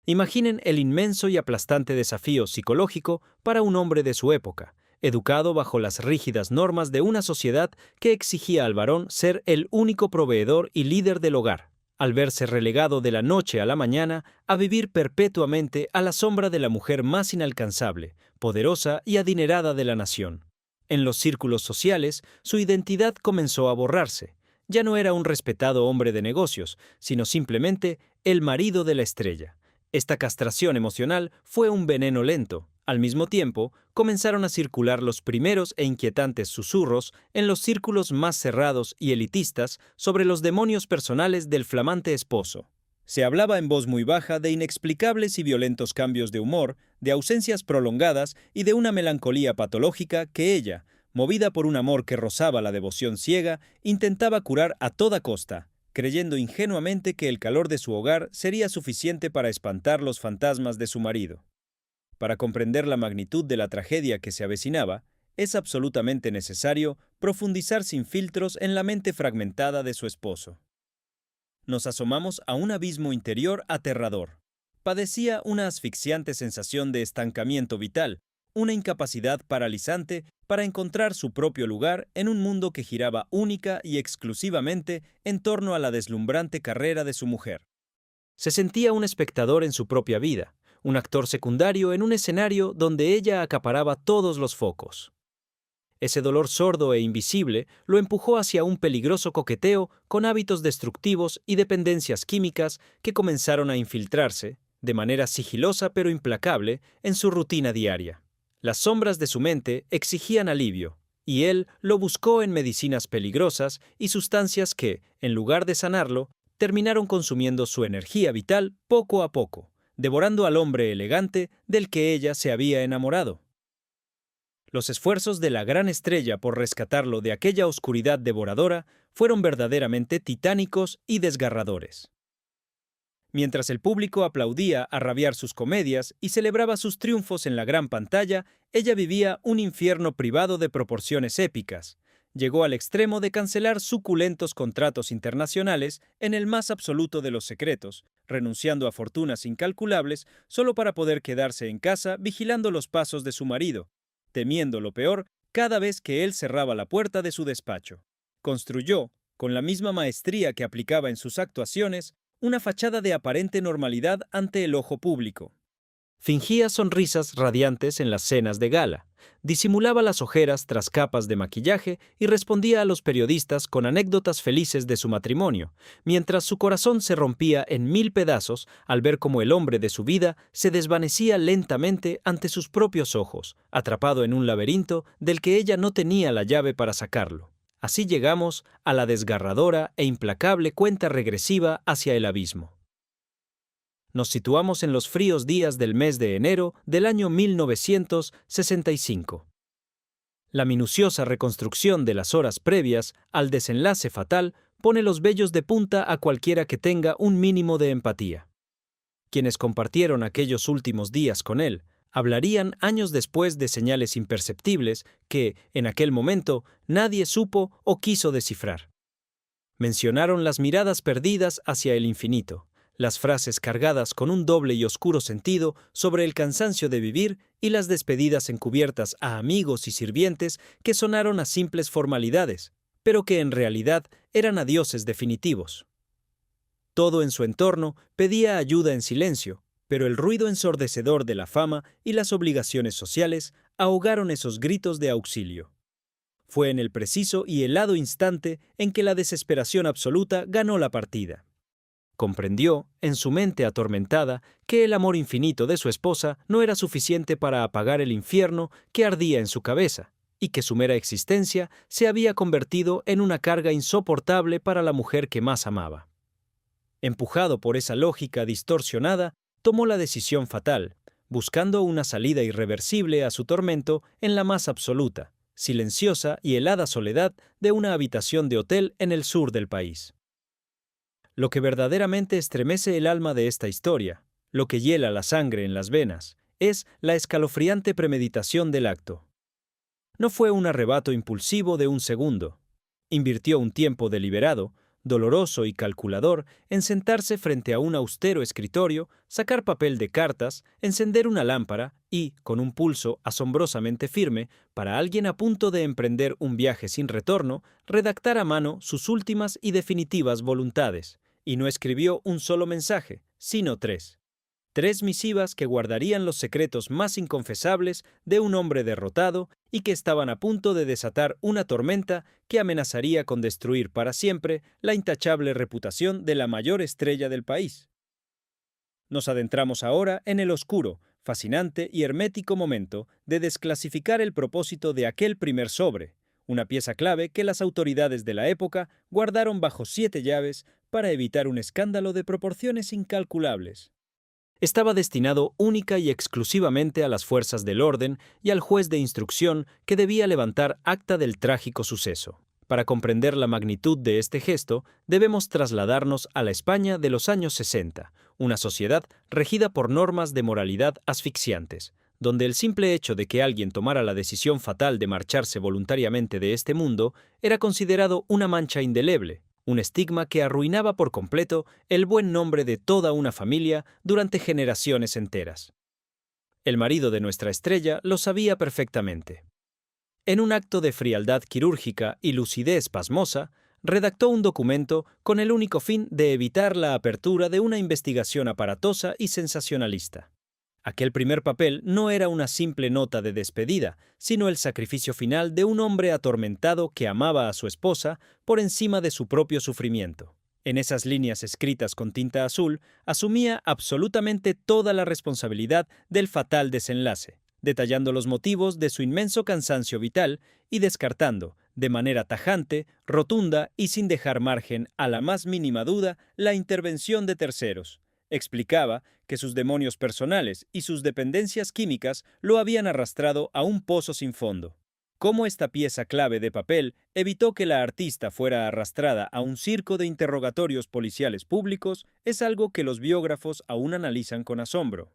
Imaginen el inmenso y aplastante desafío psicológico para un hombre de su época, educado bajo las rígidas normas de una sociedad que exigía al varón ser el único proveedor y líder del hogar, al verse relegado de la noche a la mañana a vivir perpetuamente a la sombra de la mujer más inalcanzable, poderosa y adinerada de la nación. En los círculos sociales, su identidad comenzó a borrarse. Ya no era un respetado hombre de negocios, sino simplemente el marido de la estrella. Esta castración emocional fue un veneno lento. Al mismo tiempo, comenzaron a circular los primeros e inquietantes susurros en los círculos más cerrados y elitistas sobre los demonios personales del flamante esposo. Se hablaba en voz muy baja de inexplicables y violentos cambios de humor, de ausencias prolongadas y de una melancolía patológica que ella, movida por un amor que rozaba la devoción ciega, intentaba curar a toda costa, creyendo ingenuamente que el calor de su hogar sería suficiente para espantar los fantasmas de su marido. Para comprender la magnitud de la tragedia que se avecinaba, es absolutamente necesario profundizar sin filtros en la mente fragmentada de su esposo. Nos asomamos a un abismo interior aterrador. Padecía una asfixiante sensación de estancamiento vital, una incapacidad paralizante para encontrar su propio lugar en un mundo que giraba única y exclusivamente en torno a la deslumbrante carrera de su mujer. Se sentía un espectador en su propia vida, un actor secundario en un escenario donde ella acaparaba todos los focos. Ese dolor sordo e invisible lo empujó hacia un peligroso coqueteo con hábitos destructivos y dependencias químicas que comenzaron a infiltrarse, de manera sigilosa pero implacable, en su rutina diaria. Las sombras de su mente exigían alivio, y él lo buscó en medicinas peligrosas y sustancias que, en lugar de sanarlo, terminaron consumiendo su energía vital poco a poco, devorando al hombre elegante del que ella se había enamorado. Los esfuerzos de la gran estrella por rescatarlo de aquella oscuridad devoradora fueron verdaderamente titánicos y desgarradores. Mientras el público aplaudía a rabiar sus comedias y celebraba sus triunfos en la gran pantalla, ella vivía un infierno privado de proporciones épicas. Llegó al extremo de cancelar suculentos contratos internacionales en el más absoluto de los secretos, renunciando a fortunas incalculables solo para poder quedarse en casa vigilando los pasos de su marido, temiendo lo peor cada vez que él cerraba la puerta de su despacho. Construyó, con la misma maestría que aplicaba en sus actuaciones, una fachada de aparente normalidad ante el ojo público. Fingía sonrisas radiantes en las cenas de gala, disimulaba las ojeras tras capas de maquillaje y respondía a los periodistas con anécdotas felices de su matrimonio, mientras su corazón se rompía en 1000 pedazos al ver cómo el hombre de su vida se desvanecía lentamente ante sus propios ojos, atrapado en un laberinto del que ella no tenía la llave para sacarlo. Así llegamos a la desgarradora e implacable cuenta regresiva hacia el abismo. Nos situamos en los fríos días del mes de enero del año 1965. La minuciosa reconstrucción de las horas previas al desenlace fatal pone los vellos de punta a cualquiera que tenga un mínimo de empatía. Quienes compartieron aquellos últimos días con él hablarían años después de señales imperceptibles que, en aquel momento, nadie supo o quiso descifrar. Mencionaron las miradas perdidas hacia el infinito, las frases cargadas con un doble y oscuro sentido sobre el cansancio de vivir y las despedidas encubiertas a amigos y sirvientes que sonaron a simples formalidades, pero que en realidad eran adioses definitivos. Todo en su entorno pedía ayuda en silencio, pero el ruido ensordecedor de la fama y las obligaciones sociales ahogaron esos gritos de auxilio. Fue en el preciso y helado instante en que la desesperación absoluta ganó la partida. Comprendió, en su mente atormentada, que el amor infinito de su esposa no era suficiente para apagar el infierno que ardía en su cabeza, y que su mera existencia se había convertido en una carga insoportable para la mujer que más amaba. Empujado por esa lógica distorsionada, tomó la decisión fatal, buscando una salida irreversible a su tormento en la más absoluta, silenciosa y helada soledad de una habitación de hotel en el sur del país. Lo que verdaderamente estremece el alma de esta historia, lo que hiela la sangre en las venas, es la escalofriante premeditación del acto. No fue un arrebato impulsivo de un segundo. Invirtió un tiempo deliberado, doloroso y calculador en sentarse frente a un austero escritorio, sacar papel de cartas, encender una lámpara y, con un pulso asombrosamente firme, para alguien a punto de emprender un viaje sin retorno, redactar a mano sus últimas y definitivas voluntades. Y no escribió un solo mensaje, sino 3. 3 misivas que guardarían los secretos más inconfesables de un hombre derrotado y que estaban a punto de desatar una tormenta que amenazaría con destruir para siempre la intachable reputación de la mayor estrella del país. Nos adentramos ahora en el oscuro, fascinante y hermético momento de desclasificar el propósito de aquel primer sobre, una pieza clave que las autoridades de la época guardaron bajo 7 llaves para evitar un escándalo de proporciones incalculables. Estaba destinado única y exclusivamente a las fuerzas del orden y al juez de instrucción que debía levantar acta del trágico suceso. Para comprender la magnitud de este gesto, debemos trasladarnos a la España de los años 60, una sociedad regida por normas de moralidad asfixiantes, donde el simple hecho de que alguien tomara la decisión fatal de marcharse voluntariamente de este mundo era considerado una mancha indeleble, un estigma que arruinaba por completo el buen nombre de toda una familia durante generaciones enteras. El marido de nuestra estrella lo sabía perfectamente. En un acto de frialdad quirúrgica y lucidez pasmosa, redactó un documento con el único fin de evitar la apertura de una investigación aparatosa y sensacionalista. Aquel primer papel no era una simple nota de despedida, sino el sacrificio final de un hombre atormentado que amaba a su esposa por encima de su propio sufrimiento. En esas líneas escritas con tinta azul, asumía absolutamente toda la responsabilidad del fatal desenlace, detallando los motivos de su inmenso cansancio vital y descartando, de manera tajante, rotunda y sin dejar margen a la más mínima duda, la intervención de terceros. Explicaba que sus demonios personales y sus dependencias químicas lo habían arrastrado a un pozo sin fondo. Cómo esta pieza clave de papel evitó que la artista fuera arrastrada a un circo de interrogatorios policiales públicos es algo que los biógrafos aún analizan con asombro.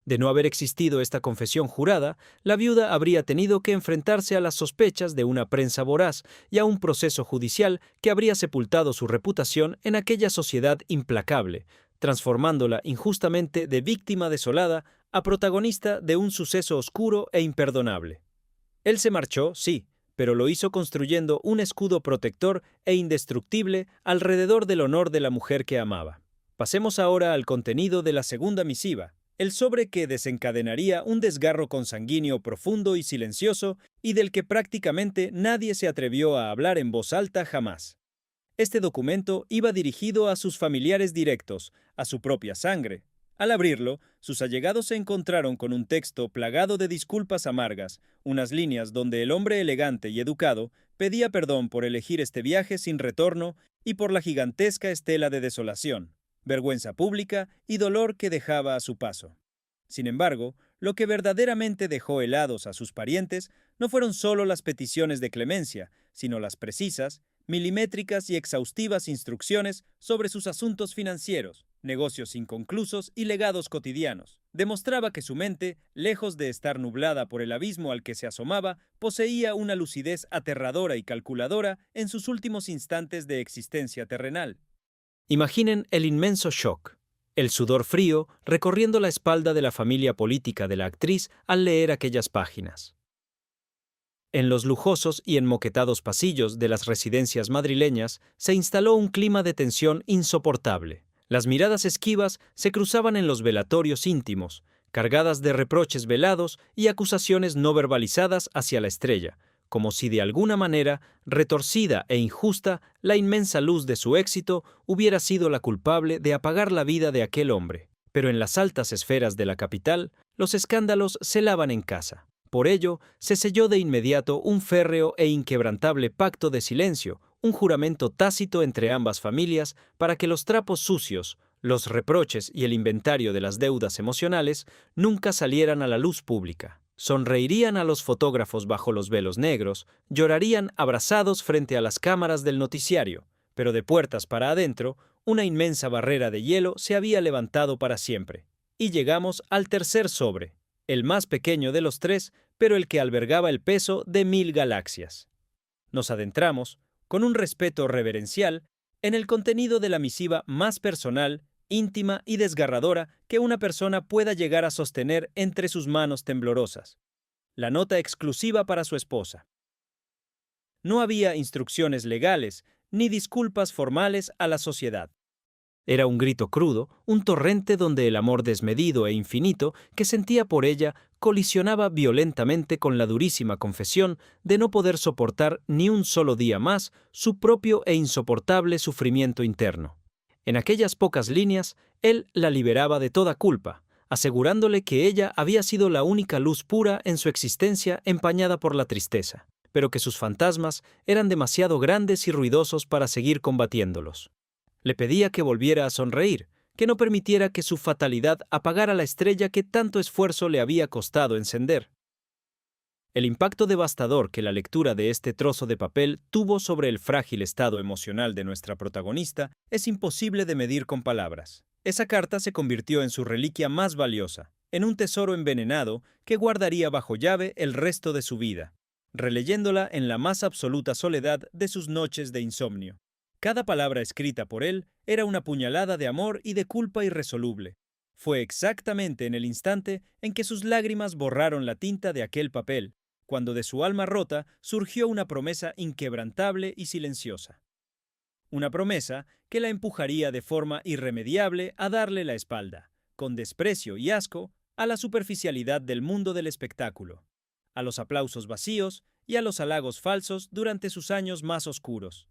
De no haber existido esta confesión jurada, la viuda habría tenido que enfrentarse a las sospechas de una prensa voraz y a un proceso judicial que habría sepultado su reputación en aquella sociedad implacable, transformándola injustamente de víctima desolada a protagonista de un suceso oscuro e imperdonable. Él se marchó, sí, pero lo hizo construyendo un escudo protector e indestructible alrededor del honor de la mujer que amaba. Pasemos ahora al contenido de la segunda misiva, el sobre que desencadenaría un desgarro consanguíneo profundo y silencioso y del que prácticamente nadie se atrevió a hablar en voz alta jamás. Este documento iba dirigido a sus familiares directos, a su propia sangre. Al abrirlo, sus allegados se encontraron con un texto plagado de disculpas amargas, unas líneas donde el hombre elegante y educado pedía perdón por elegir este viaje sin retorno y por la gigantesca estela de desolación. vergüenza pública y dolor que dejaba a su paso. Sin embargo, lo que verdaderamente dejó helados a sus parientes no fueron solo las peticiones de clemencia, sino las precisas, milimétricas y exhaustivas instrucciones sobre sus asuntos financieros, negocios inconclusos y legados cotidianos. Demostraba que su mente, lejos de estar nublada por el abismo al que se asomaba, poseía una lucidez aterradora y calculadora en sus últimos instantes de existencia terrenal. Imaginen el inmenso shock, el sudor frío recorriendo la espalda de la familia política de la actriz al leer aquellas páginas. En los lujosos y enmoquetados pasillos de las residencias madrileñas se instaló un clima de tensión insoportable. Las miradas esquivas se cruzaban en los velatorios íntimos, cargadas de reproches velados y acusaciones no verbalizadas hacia la estrella, como si de alguna manera, retorcida e injusta, la inmensa luz de su éxito hubiera sido la culpable de apagar la vida de aquel hombre. Pero en las altas esferas de la capital, los escándalos se lavan en casa. Por ello, se selló de inmediato un férreo e inquebrantable pacto de silencio, un juramento tácito entre ambas familias para que los trapos sucios, los reproches y el inventario de las deudas emocionales nunca salieran a la luz pública. Sonreirían a los fotógrafos bajo los velos negros, llorarían abrazados frente a las cámaras del noticiario, pero de puertas para adentro, una inmensa barrera de hielo se había levantado para siempre. Y llegamos al tercer sobre, el más pequeño de los tres, pero el que albergaba el peso de 1000 galaxias. Nos adentramos, con un respeto reverencial, en el contenido de la misiva más personal, íntima y desgarradora que una persona pueda llegar a sostener entre sus manos temblorosas. La nota exclusiva para su esposa. No había instrucciones legales ni disculpas formales a la sociedad. Era un grito crudo, un torrente donde el amor desmedido e infinito que sentía por ella colisionaba violentamente con la durísima confesión de no poder soportar ni un solo día más su propio e insoportable sufrimiento interno. En aquellas pocas líneas, él la liberaba de toda culpa, asegurándole que ella había sido la única luz pura en su existencia empañada por la tristeza, pero que sus fantasmas eran demasiado grandes y ruidosos para seguir combatiéndolos. Le pedía que volviera a sonreír, que no permitiera que su fatalidad apagara la estrella que tanto esfuerzo le había costado encender. El impacto devastador que la lectura de este trozo de papel tuvo sobre el frágil estado emocional de nuestra protagonista es imposible de medir con palabras. Esa carta se convirtió en su reliquia más valiosa, en un tesoro envenenado que guardaría bajo llave el resto de su vida, releyéndola en la más absoluta soledad de sus noches de insomnio. Cada palabra escrita por él era una puñalada de amor y de culpa irresoluble. Fue exactamente en el instante en que sus lágrimas borraron la tinta de aquel papel, cuando de su alma rota surgió una promesa inquebrantable y silenciosa. Una promesa que la empujaría de forma irremediable a darle la espalda, con desprecio y asco, a la superficialidad del mundo del espectáculo, a los aplausos vacíos y a los halagos falsos durante sus años más oscuros.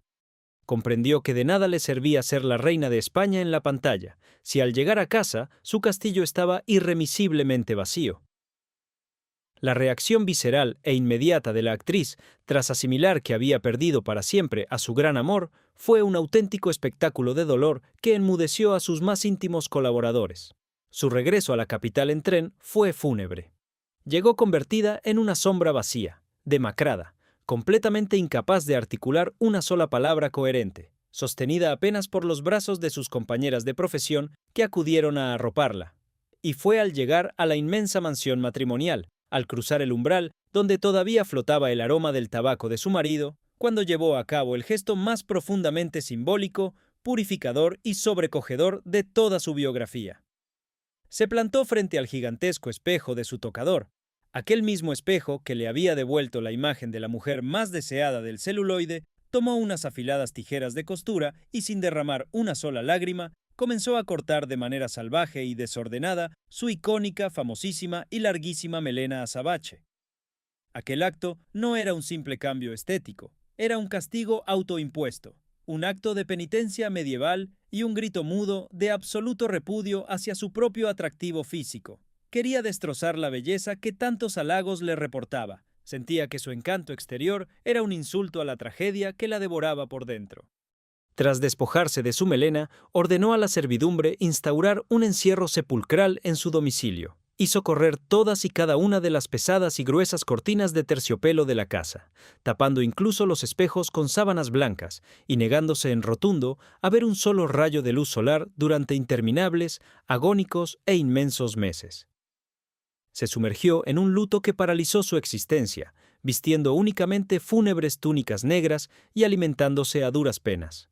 Comprendió que de nada le servía ser la reina de España en la pantalla, si al llegar a casa su castillo estaba irremisiblemente vacío. La reacción visceral e inmediata de la actriz, tras asimilar que había perdido para siempre a su gran amor, fue un auténtico espectáculo de dolor que enmudeció a sus más íntimos colaboradores. Su regreso a la capital en tren fue fúnebre. Llegó convertida en una sombra vacía, demacrada, completamente incapaz de articular una sola palabra coherente, sostenida apenas por los brazos de sus compañeras de profesión que acudieron a arroparla. Y fue al llegar a la inmensa mansión matrimonial, al cruzar el umbral, donde todavía flotaba el aroma del tabaco de su marido, cuando llevó a cabo el gesto más profundamente simbólico, purificador y sobrecogedor de toda su biografía. Se plantó frente al gigantesco espejo de su tocador, aquel mismo espejo que le había devuelto la imagen de la mujer más deseada del celuloide, tomó unas afiladas tijeras de costura y sin derramar una sola lágrima, comenzó a cortar de manera salvaje y desordenada su icónica, famosísima y larguísima melena azabache. Aquel acto no era un simple cambio estético, era un castigo autoimpuesto, un acto de penitencia medieval y un grito mudo de absoluto repudio hacia su propio atractivo físico. Quería destrozar la belleza que tantos halagos le reportaba. Sentía que su encanto exterior era un insulto a la tragedia que la devoraba por dentro. Tras despojarse de su melena, ordenó a la servidumbre instaurar un encierro sepulcral en su domicilio. Hizo correr todas y cada una de las pesadas y gruesas cortinas de terciopelo de la casa, tapando incluso los espejos con sábanas blancas y negándose en rotundo a ver un solo rayo de luz solar durante interminables, agónicos e inmensos meses. Se sumergió en un luto que paralizó su existencia, vistiendo únicamente fúnebres túnicas negras y alimentándose a duras penas.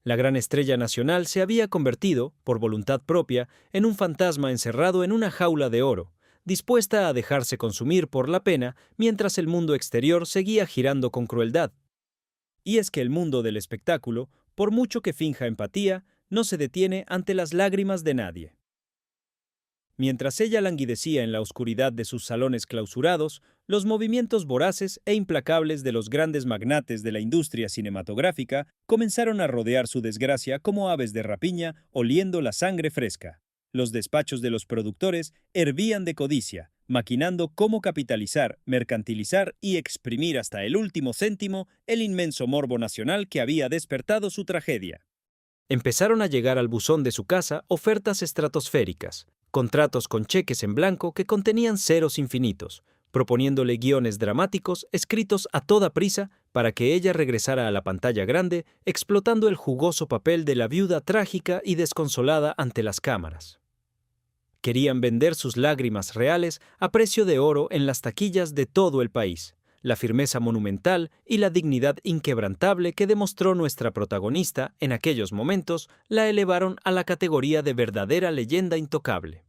La gran estrella nacional se había convertido, por voluntad propia, en un fantasma encerrado en una jaula de oro, dispuesta a dejarse consumir por la pena mientras el mundo exterior seguía girando con crueldad. Y es que el mundo del espectáculo, por mucho que finja empatía, no se detiene ante las lágrimas de nadie. Mientras ella languidecía en la oscuridad de sus salones clausurados, los movimientos voraces e implacables de los grandes magnates de la industria cinematográfica comenzaron a rodear su desgracia como aves de rapiña oliendo la sangre fresca. Los despachos de los productores hervían de codicia, maquinando cómo capitalizar, mercantilizar y exprimir hasta el último céntimo el inmenso morbo nacional que había despertado su tragedia. Empezaron a llegar al buzón de su casa ofertas estratosféricas, contratos con cheques en blanco que contenían ceros infinitos, proponiéndole guiones dramáticos escritos a toda prisa para que ella regresara a la pantalla grande, explotando el jugoso papel de la viuda trágica y desconsolada ante las cámaras. Querían vender sus lágrimas reales a precio de oro en las taquillas de todo el país. La firmeza monumental y la dignidad inquebrantable que demostró nuestra protagonista en aquellos momentos la elevaron a la categoría de verdadera leyenda intocable.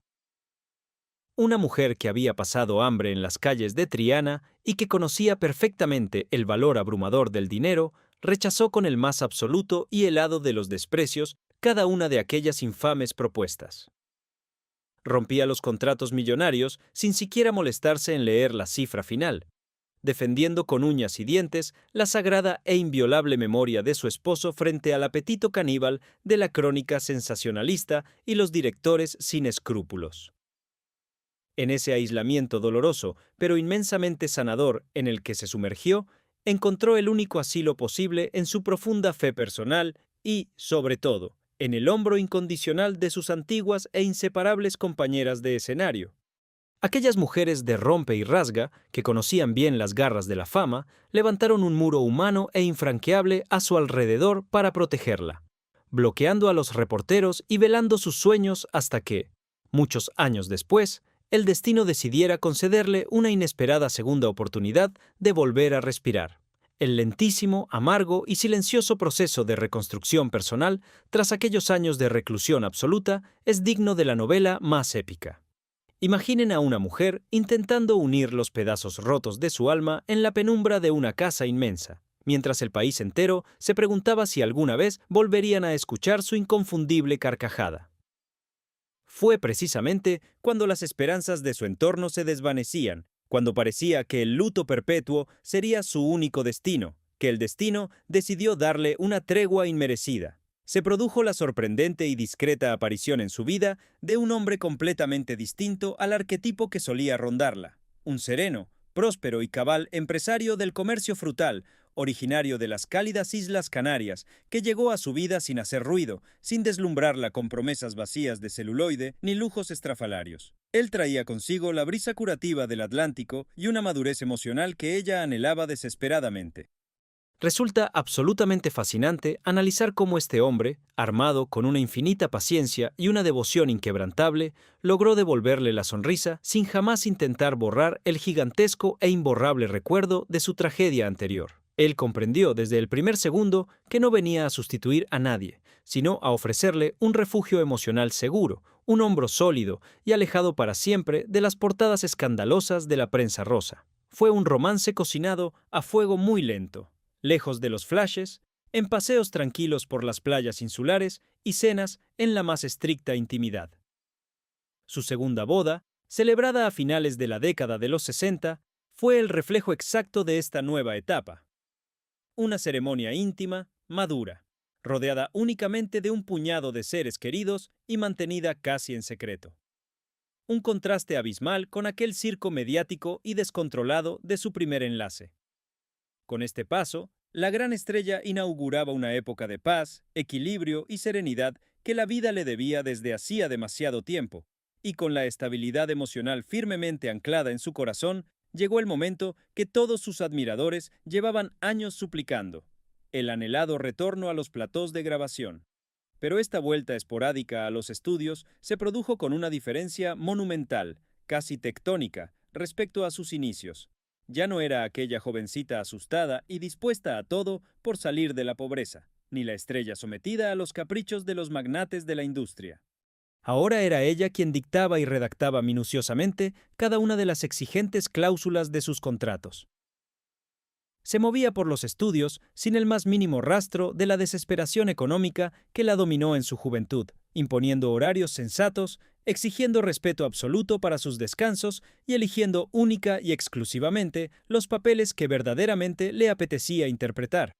Una mujer que había pasado hambre en las calles de Triana y que conocía perfectamente el valor abrumador del dinero, rechazó con el más absoluto y helado de los desprecios cada una de aquellas infames propuestas. Rompía los contratos millonarios sin siquiera molestarse en leer la cifra final, defendiendo con uñas y dientes la sagrada e inviolable memoria de su esposo frente al apetito caníbal de la crónica sensacionalista y los directores sin escrúpulos. En ese aislamiento doloroso, pero inmensamente sanador en el que se sumergió, encontró el único asilo posible en su profunda fe personal y, sobre todo, en el hombro incondicional de sus antiguas e inseparables compañeras de escenario. Aquellas mujeres de rompe y rasga, que conocían bien las garras de la fama, levantaron un muro humano e infranqueable a su alrededor para protegerla, bloqueando a los reporteros y velando sus sueños hasta que, muchos años después, el destino decidiera concederle una inesperada segunda oportunidad de volver a respirar. El lentísimo, amargo y silencioso proceso de reconstrucción personal tras aquellos años de reclusión absoluta es digno de la novela más épica. Imaginen a una mujer intentando unir los pedazos rotos de su alma en la penumbra de una casa inmensa, mientras el país entero se preguntaba si alguna vez volverían a escuchar su inconfundible carcajada. Fue precisamente cuando las esperanzas de su entorno se desvanecían, cuando parecía que el luto perpetuo sería su único destino, que el destino decidió darle una tregua inmerecida. Se produjo la sorprendente y discreta aparición en su vida de un hombre completamente distinto al arquetipo que solía rondarla, un sereno, próspero y cabal empresario del comercio frutal, originario de las cálidas Islas Canarias, que llegó a su vida sin hacer ruido, sin deslumbrarla con promesas vacías de celuloide ni lujos estrafalarios. Él traía consigo la brisa curativa del Atlántico y una madurez emocional que ella anhelaba desesperadamente. Resulta absolutamente fascinante analizar cómo este hombre, armado con una infinita paciencia y una devoción inquebrantable, logró devolverle la sonrisa sin jamás intentar borrar el gigantesco e imborrable recuerdo de su tragedia anterior. Él comprendió desde el primer segundo que no venía a sustituir a nadie, sino a ofrecerle un refugio emocional seguro, un hombro sólido y alejado para siempre de las portadas escandalosas de la prensa rosa. Fue un romance cocinado a fuego muy lento, lejos de los flashes, en paseos tranquilos por las playas insulares y cenas en la más estricta intimidad. Su segunda boda, celebrada a finales de la década de los 60, fue el reflejo exacto de esta nueva etapa. Una ceremonia íntima, madura, rodeada únicamente de un puñado de seres queridos y mantenida casi en secreto. Un contraste abismal con aquel circo mediático y descontrolado de su primer enlace. Con este paso, La gran estrella inauguraba una época de paz, equilibrio y serenidad que la vida le debía desde hacía demasiado tiempo, y con la estabilidad emocional firmemente anclada en su corazón, llegó el momento que todos sus admiradores llevaban años suplicando: el anhelado retorno a los platós de grabación. Pero esta vuelta esporádica a los estudios se produjo con una diferencia monumental, casi tectónica, respecto a sus inicios. Ya no era aquella jovencita asustada y dispuesta a todo por salir de la pobreza, ni la estrella sometida a los caprichos de los magnates de la industria. Ahora era ella quien dictaba y redactaba minuciosamente cada una de las exigentes cláusulas de sus contratos. Se movía por los estudios sin el más mínimo rastro de la desesperación económica que la dominó en su juventud, imponiendo horarios sensatos, exigiendo respeto absoluto para sus descansos y eligiendo única y exclusivamente los papeles que verdaderamente le apetecía interpretar.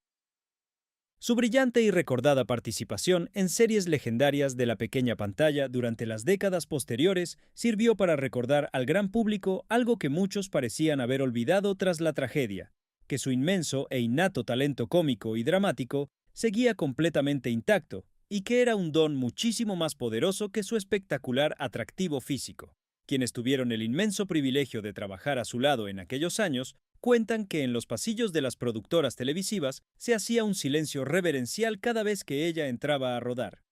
Su brillante y recordada participación en series legendarias de la pequeña pantalla durante las décadas posteriores sirvió para recordar al gran público algo que muchos parecían haber olvidado tras la tragedia: que su inmenso e innato talento cómico y dramático seguía completamente intacto, y que era un don muchísimo más poderoso que su espectacular atractivo físico. Quienes tuvieron el inmenso privilegio de trabajar a su lado en aquellos años cuentan que en los pasillos de las productoras televisivas se hacía un silencio reverencial cada vez que ella entraba a rodar.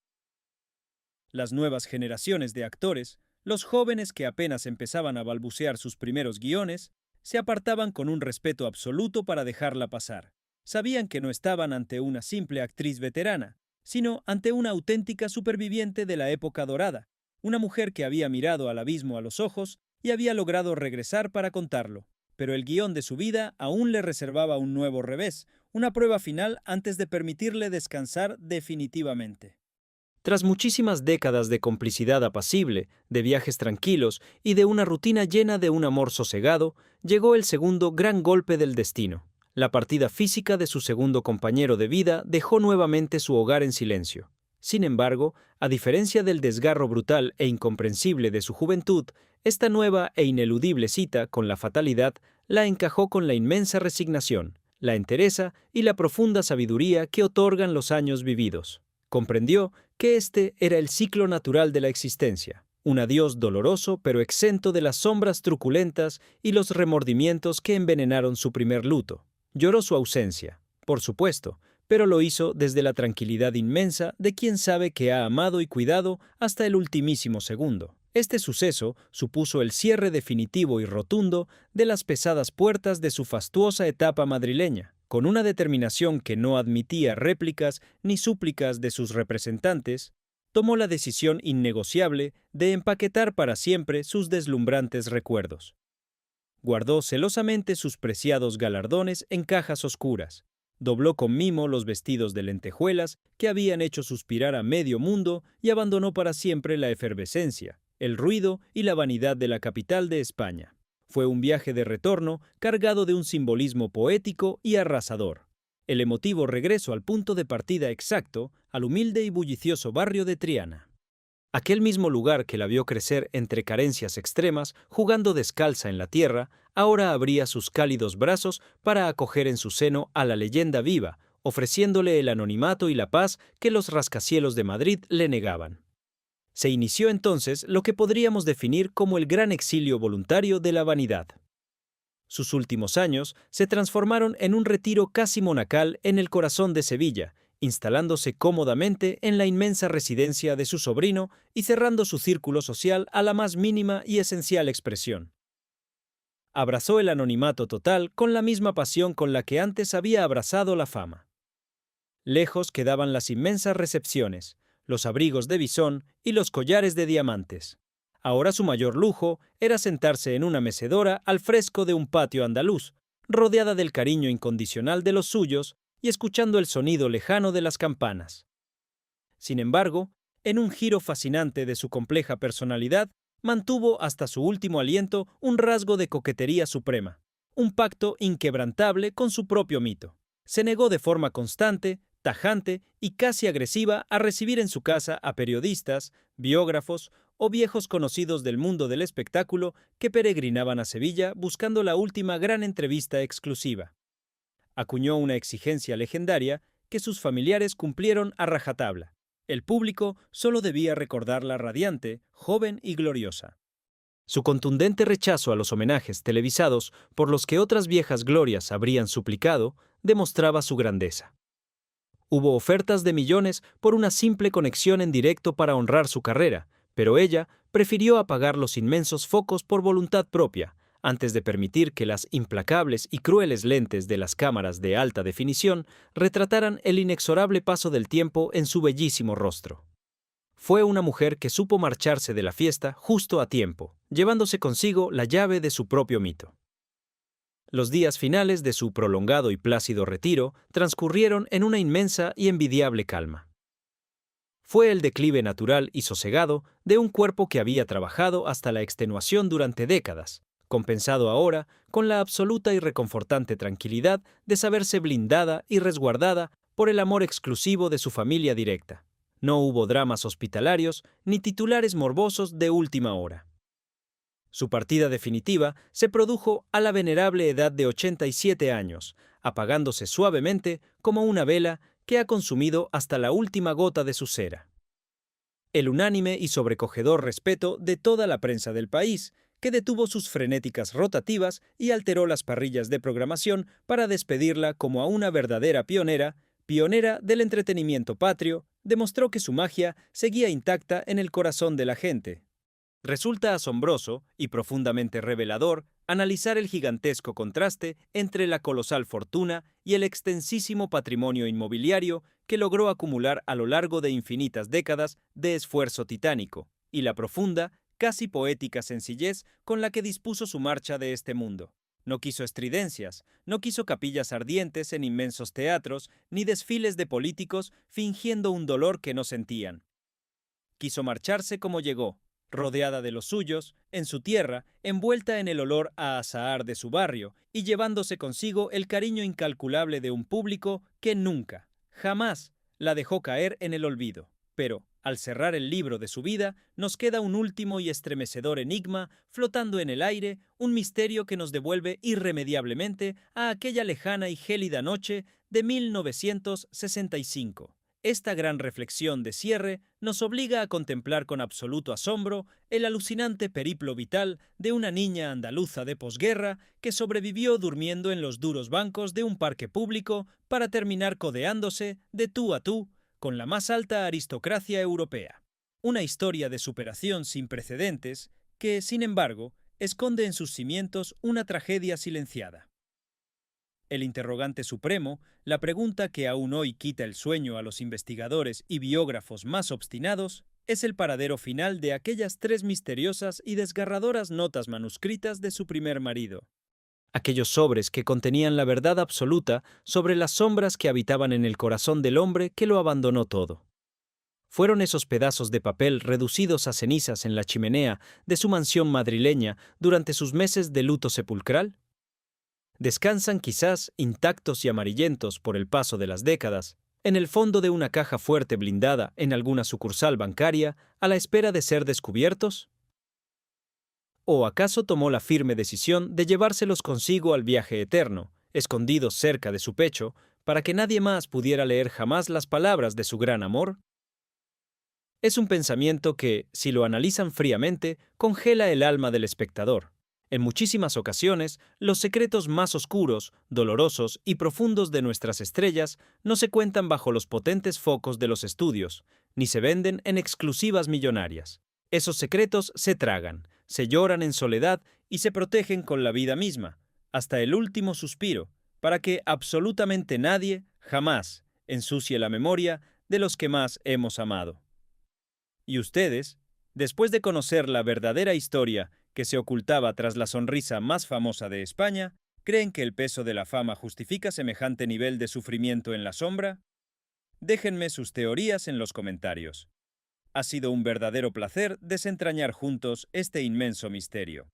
Las nuevas generaciones de actores, los jóvenes que apenas empezaban a balbucear sus primeros guiones, se apartaban con un respeto absoluto para dejarla pasar. Sabían que no estaban ante una simple actriz veterana, sino ante una auténtica superviviente de la época dorada, una mujer que había mirado al abismo a los ojos y había logrado regresar para contarlo. Pero el guión de su vida aún le reservaba un nuevo revés, una prueba final antes de permitirle descansar definitivamente. Tras muchísimas décadas de complicidad apacible, de viajes tranquilos y de una rutina llena de un amor sosegado, llegó el segundo gran golpe del destino. La partida física de su segundo compañero de vida dejó nuevamente su hogar en silencio. Sin embargo, a diferencia del desgarro brutal e incomprensible de su juventud, esta nueva e ineludible cita con la fatalidad la encajó con la inmensa resignación, la entereza y la profunda sabiduría que otorgan los años vividos. Comprendió que este era el ciclo natural de la existencia, un adiós doloroso pero exento de las sombras truculentas y los remordimientos que envenenaron su primer luto. Lloró su ausencia, por supuesto, pero lo hizo desde la tranquilidad inmensa de quien sabe que ha amado y cuidado hasta el ultimísimo segundo. Este suceso supuso el cierre definitivo y rotundo de las pesadas puertas de su fastuosa etapa madrileña. Con una determinación que no admitía réplicas ni súplicas de sus representantes, tomó la decisión innegociable de empaquetar para siempre sus deslumbrantes recuerdos. Guardó celosamente sus preciados galardones en cajas oscuras, dobló con mimo los vestidos de lentejuelas que habían hecho suspirar a medio mundo y abandonó para siempre la efervescencia, el ruido y la vanidad de la capital de España. Fue un viaje de retorno cargado de un simbolismo poético y arrasador. El emotivo regreso al punto de partida exacto, al humilde y bullicioso barrio de Triana. Aquel mismo lugar que la vio crecer entre carencias extremas, jugando descalza en la tierra, ahora abría sus cálidos brazos para acoger en su seno a la leyenda viva, ofreciéndole el anonimato y la paz que los rascacielos de Madrid le negaban. Se inició entonces lo que podríamos definir como el gran exilio voluntario de la vanidad. Sus últimos años se transformaron en un retiro casi monacal en el corazón de Sevilla, instalándose cómodamente en la inmensa residencia de su sobrino y cerrando su círculo social a la más mínima y esencial expresión. Abrazó el anonimato total con la misma pasión con la que antes había abrazado la fama. Lejos quedaban las inmensas recepciones, los abrigos de bisón y los collares de diamantes. Ahora su mayor lujo era sentarse en una mecedora al fresco de un patio andaluz, rodeada del cariño incondicional de los suyos y escuchando el sonido lejano de las campanas. Sin embargo, en un giro fascinante de su compleja personalidad, mantuvo hasta su último aliento un rasgo de coquetería suprema, un pacto inquebrantable con su propio mito. Se negó de forma constante, tajante y casi agresiva a recibir en su casa a periodistas, biógrafos o viejos conocidos del mundo del espectáculo que peregrinaban a Sevilla buscando la última gran entrevista exclusiva. Acuñó una exigencia legendaria que sus familiares cumplieron a rajatabla. El público solo debía recordarla radiante, joven y gloriosa. Su contundente rechazo a los homenajes televisados por los que otras viejas glorias habrían suplicado demostraba su grandeza. Hubo ofertas de millones por una simple conexión en directo para honrar su carrera, pero ella prefirió apagar los inmensos focos por voluntad propia, antes de permitir que las implacables y crueles lentes de las cámaras de alta definición retrataran el inexorable paso del tiempo en su bellísimo rostro. Fue una mujer que supo marcharse de la fiesta justo a tiempo, llevándose consigo la llave de su propio mito. Los días finales de su prolongado y plácido retiro transcurrieron en una inmensa y envidiable calma. Fue el declive natural y sosegado de un cuerpo que había trabajado hasta la extenuación durante décadas, compensado ahora con la absoluta y reconfortante tranquilidad de saberse blindada y resguardada por el amor exclusivo de su familia directa. No hubo dramas hospitalarios ni titulares morbosos de última hora. Su partida definitiva se produjo a la venerable edad de 87 años, apagándose suavemente como una vela que ha consumido hasta la última gota de su cera. El unánime y sobrecogedor respeto de toda la prensa del país, que detuvo sus frenéticas rotativas y alteró las parrillas de programación para despedirla como a una verdadera pionera del entretenimiento patrio, demostró que su magia seguía intacta en el corazón de la gente. Resulta asombroso y profundamente revelador analizar el gigantesco contraste entre la colosal fortuna y el extensísimo patrimonio inmobiliario que logró acumular a lo largo de infinitas décadas de esfuerzo titánico, y la profunda, casi poética sencillez con la que dispuso su marcha de este mundo. No quiso estridencias, no quiso capillas ardientes en inmensos teatros, ni desfiles de políticos fingiendo un dolor que no sentían. Quiso marcharse como llegó, rodeada de los suyos, en su tierra, envuelta en el olor a azahar de su barrio y llevándose consigo el cariño incalculable de un público que nunca, jamás, la dejó caer en el olvido. Pero, al cerrar el libro de su vida, nos queda un último y estremecedor enigma flotando en el aire, un misterio que nos devuelve irremediablemente a aquella lejana y gélida noche de 1965. Esta gran reflexión de cierre nos obliga a contemplar con absoluto asombro el alucinante periplo vital de una niña andaluza de posguerra que sobrevivió durmiendo en los duros bancos de un parque público para terminar codeándose de tú a tú con la más alta aristocracia europea. Una historia de superación sin precedentes que, sin embargo, esconde en sus cimientos una tragedia silenciada. El interrogante supremo, la pregunta que aún hoy quita el sueño a los investigadores y biógrafos más obstinados, es el paradero final de aquellas 3 misteriosas y desgarradoras notas manuscritas de su primer marido. Aquellos sobres que contenían la verdad absoluta sobre las sombras que habitaban en el corazón del hombre que lo abandonó todo. ¿Fueron esos pedazos de papel reducidos a cenizas en la chimenea de su mansión madrileña durante sus meses de luto sepulcral? Descansan quizás, intactos y amarillentos por el paso de las décadas, en el fondo de una caja fuerte blindada en alguna sucursal bancaria a la espera de ser descubiertos? ¿O acaso tomó la firme decisión de llevárselos consigo al viaje eterno, escondidos cerca de su pecho, para que nadie más pudiera leer jamás las palabras de su gran amor? Es un pensamiento que, si lo analizan fríamente, congela el alma del espectador. En muchísimas ocasiones, los secretos más oscuros, dolorosos y profundos de nuestras estrellas no se cuentan bajo los potentes focos de los estudios, ni se venden en exclusivas millonarias. Esos secretos se tragan, se lloran en soledad y se protegen con la vida misma, hasta el último suspiro, para que absolutamente nadie, jamás, ensucie la memoria de los que más hemos amado. Y ustedes, después de conocer la verdadera historia que se ocultaba tras la sonrisa más famosa de España, ¿creen que el peso de la fama justifica semejante nivel de sufrimiento en la sombra? Déjenme sus teorías en los comentarios. Ha sido un verdadero placer desentrañar juntos este inmenso misterio.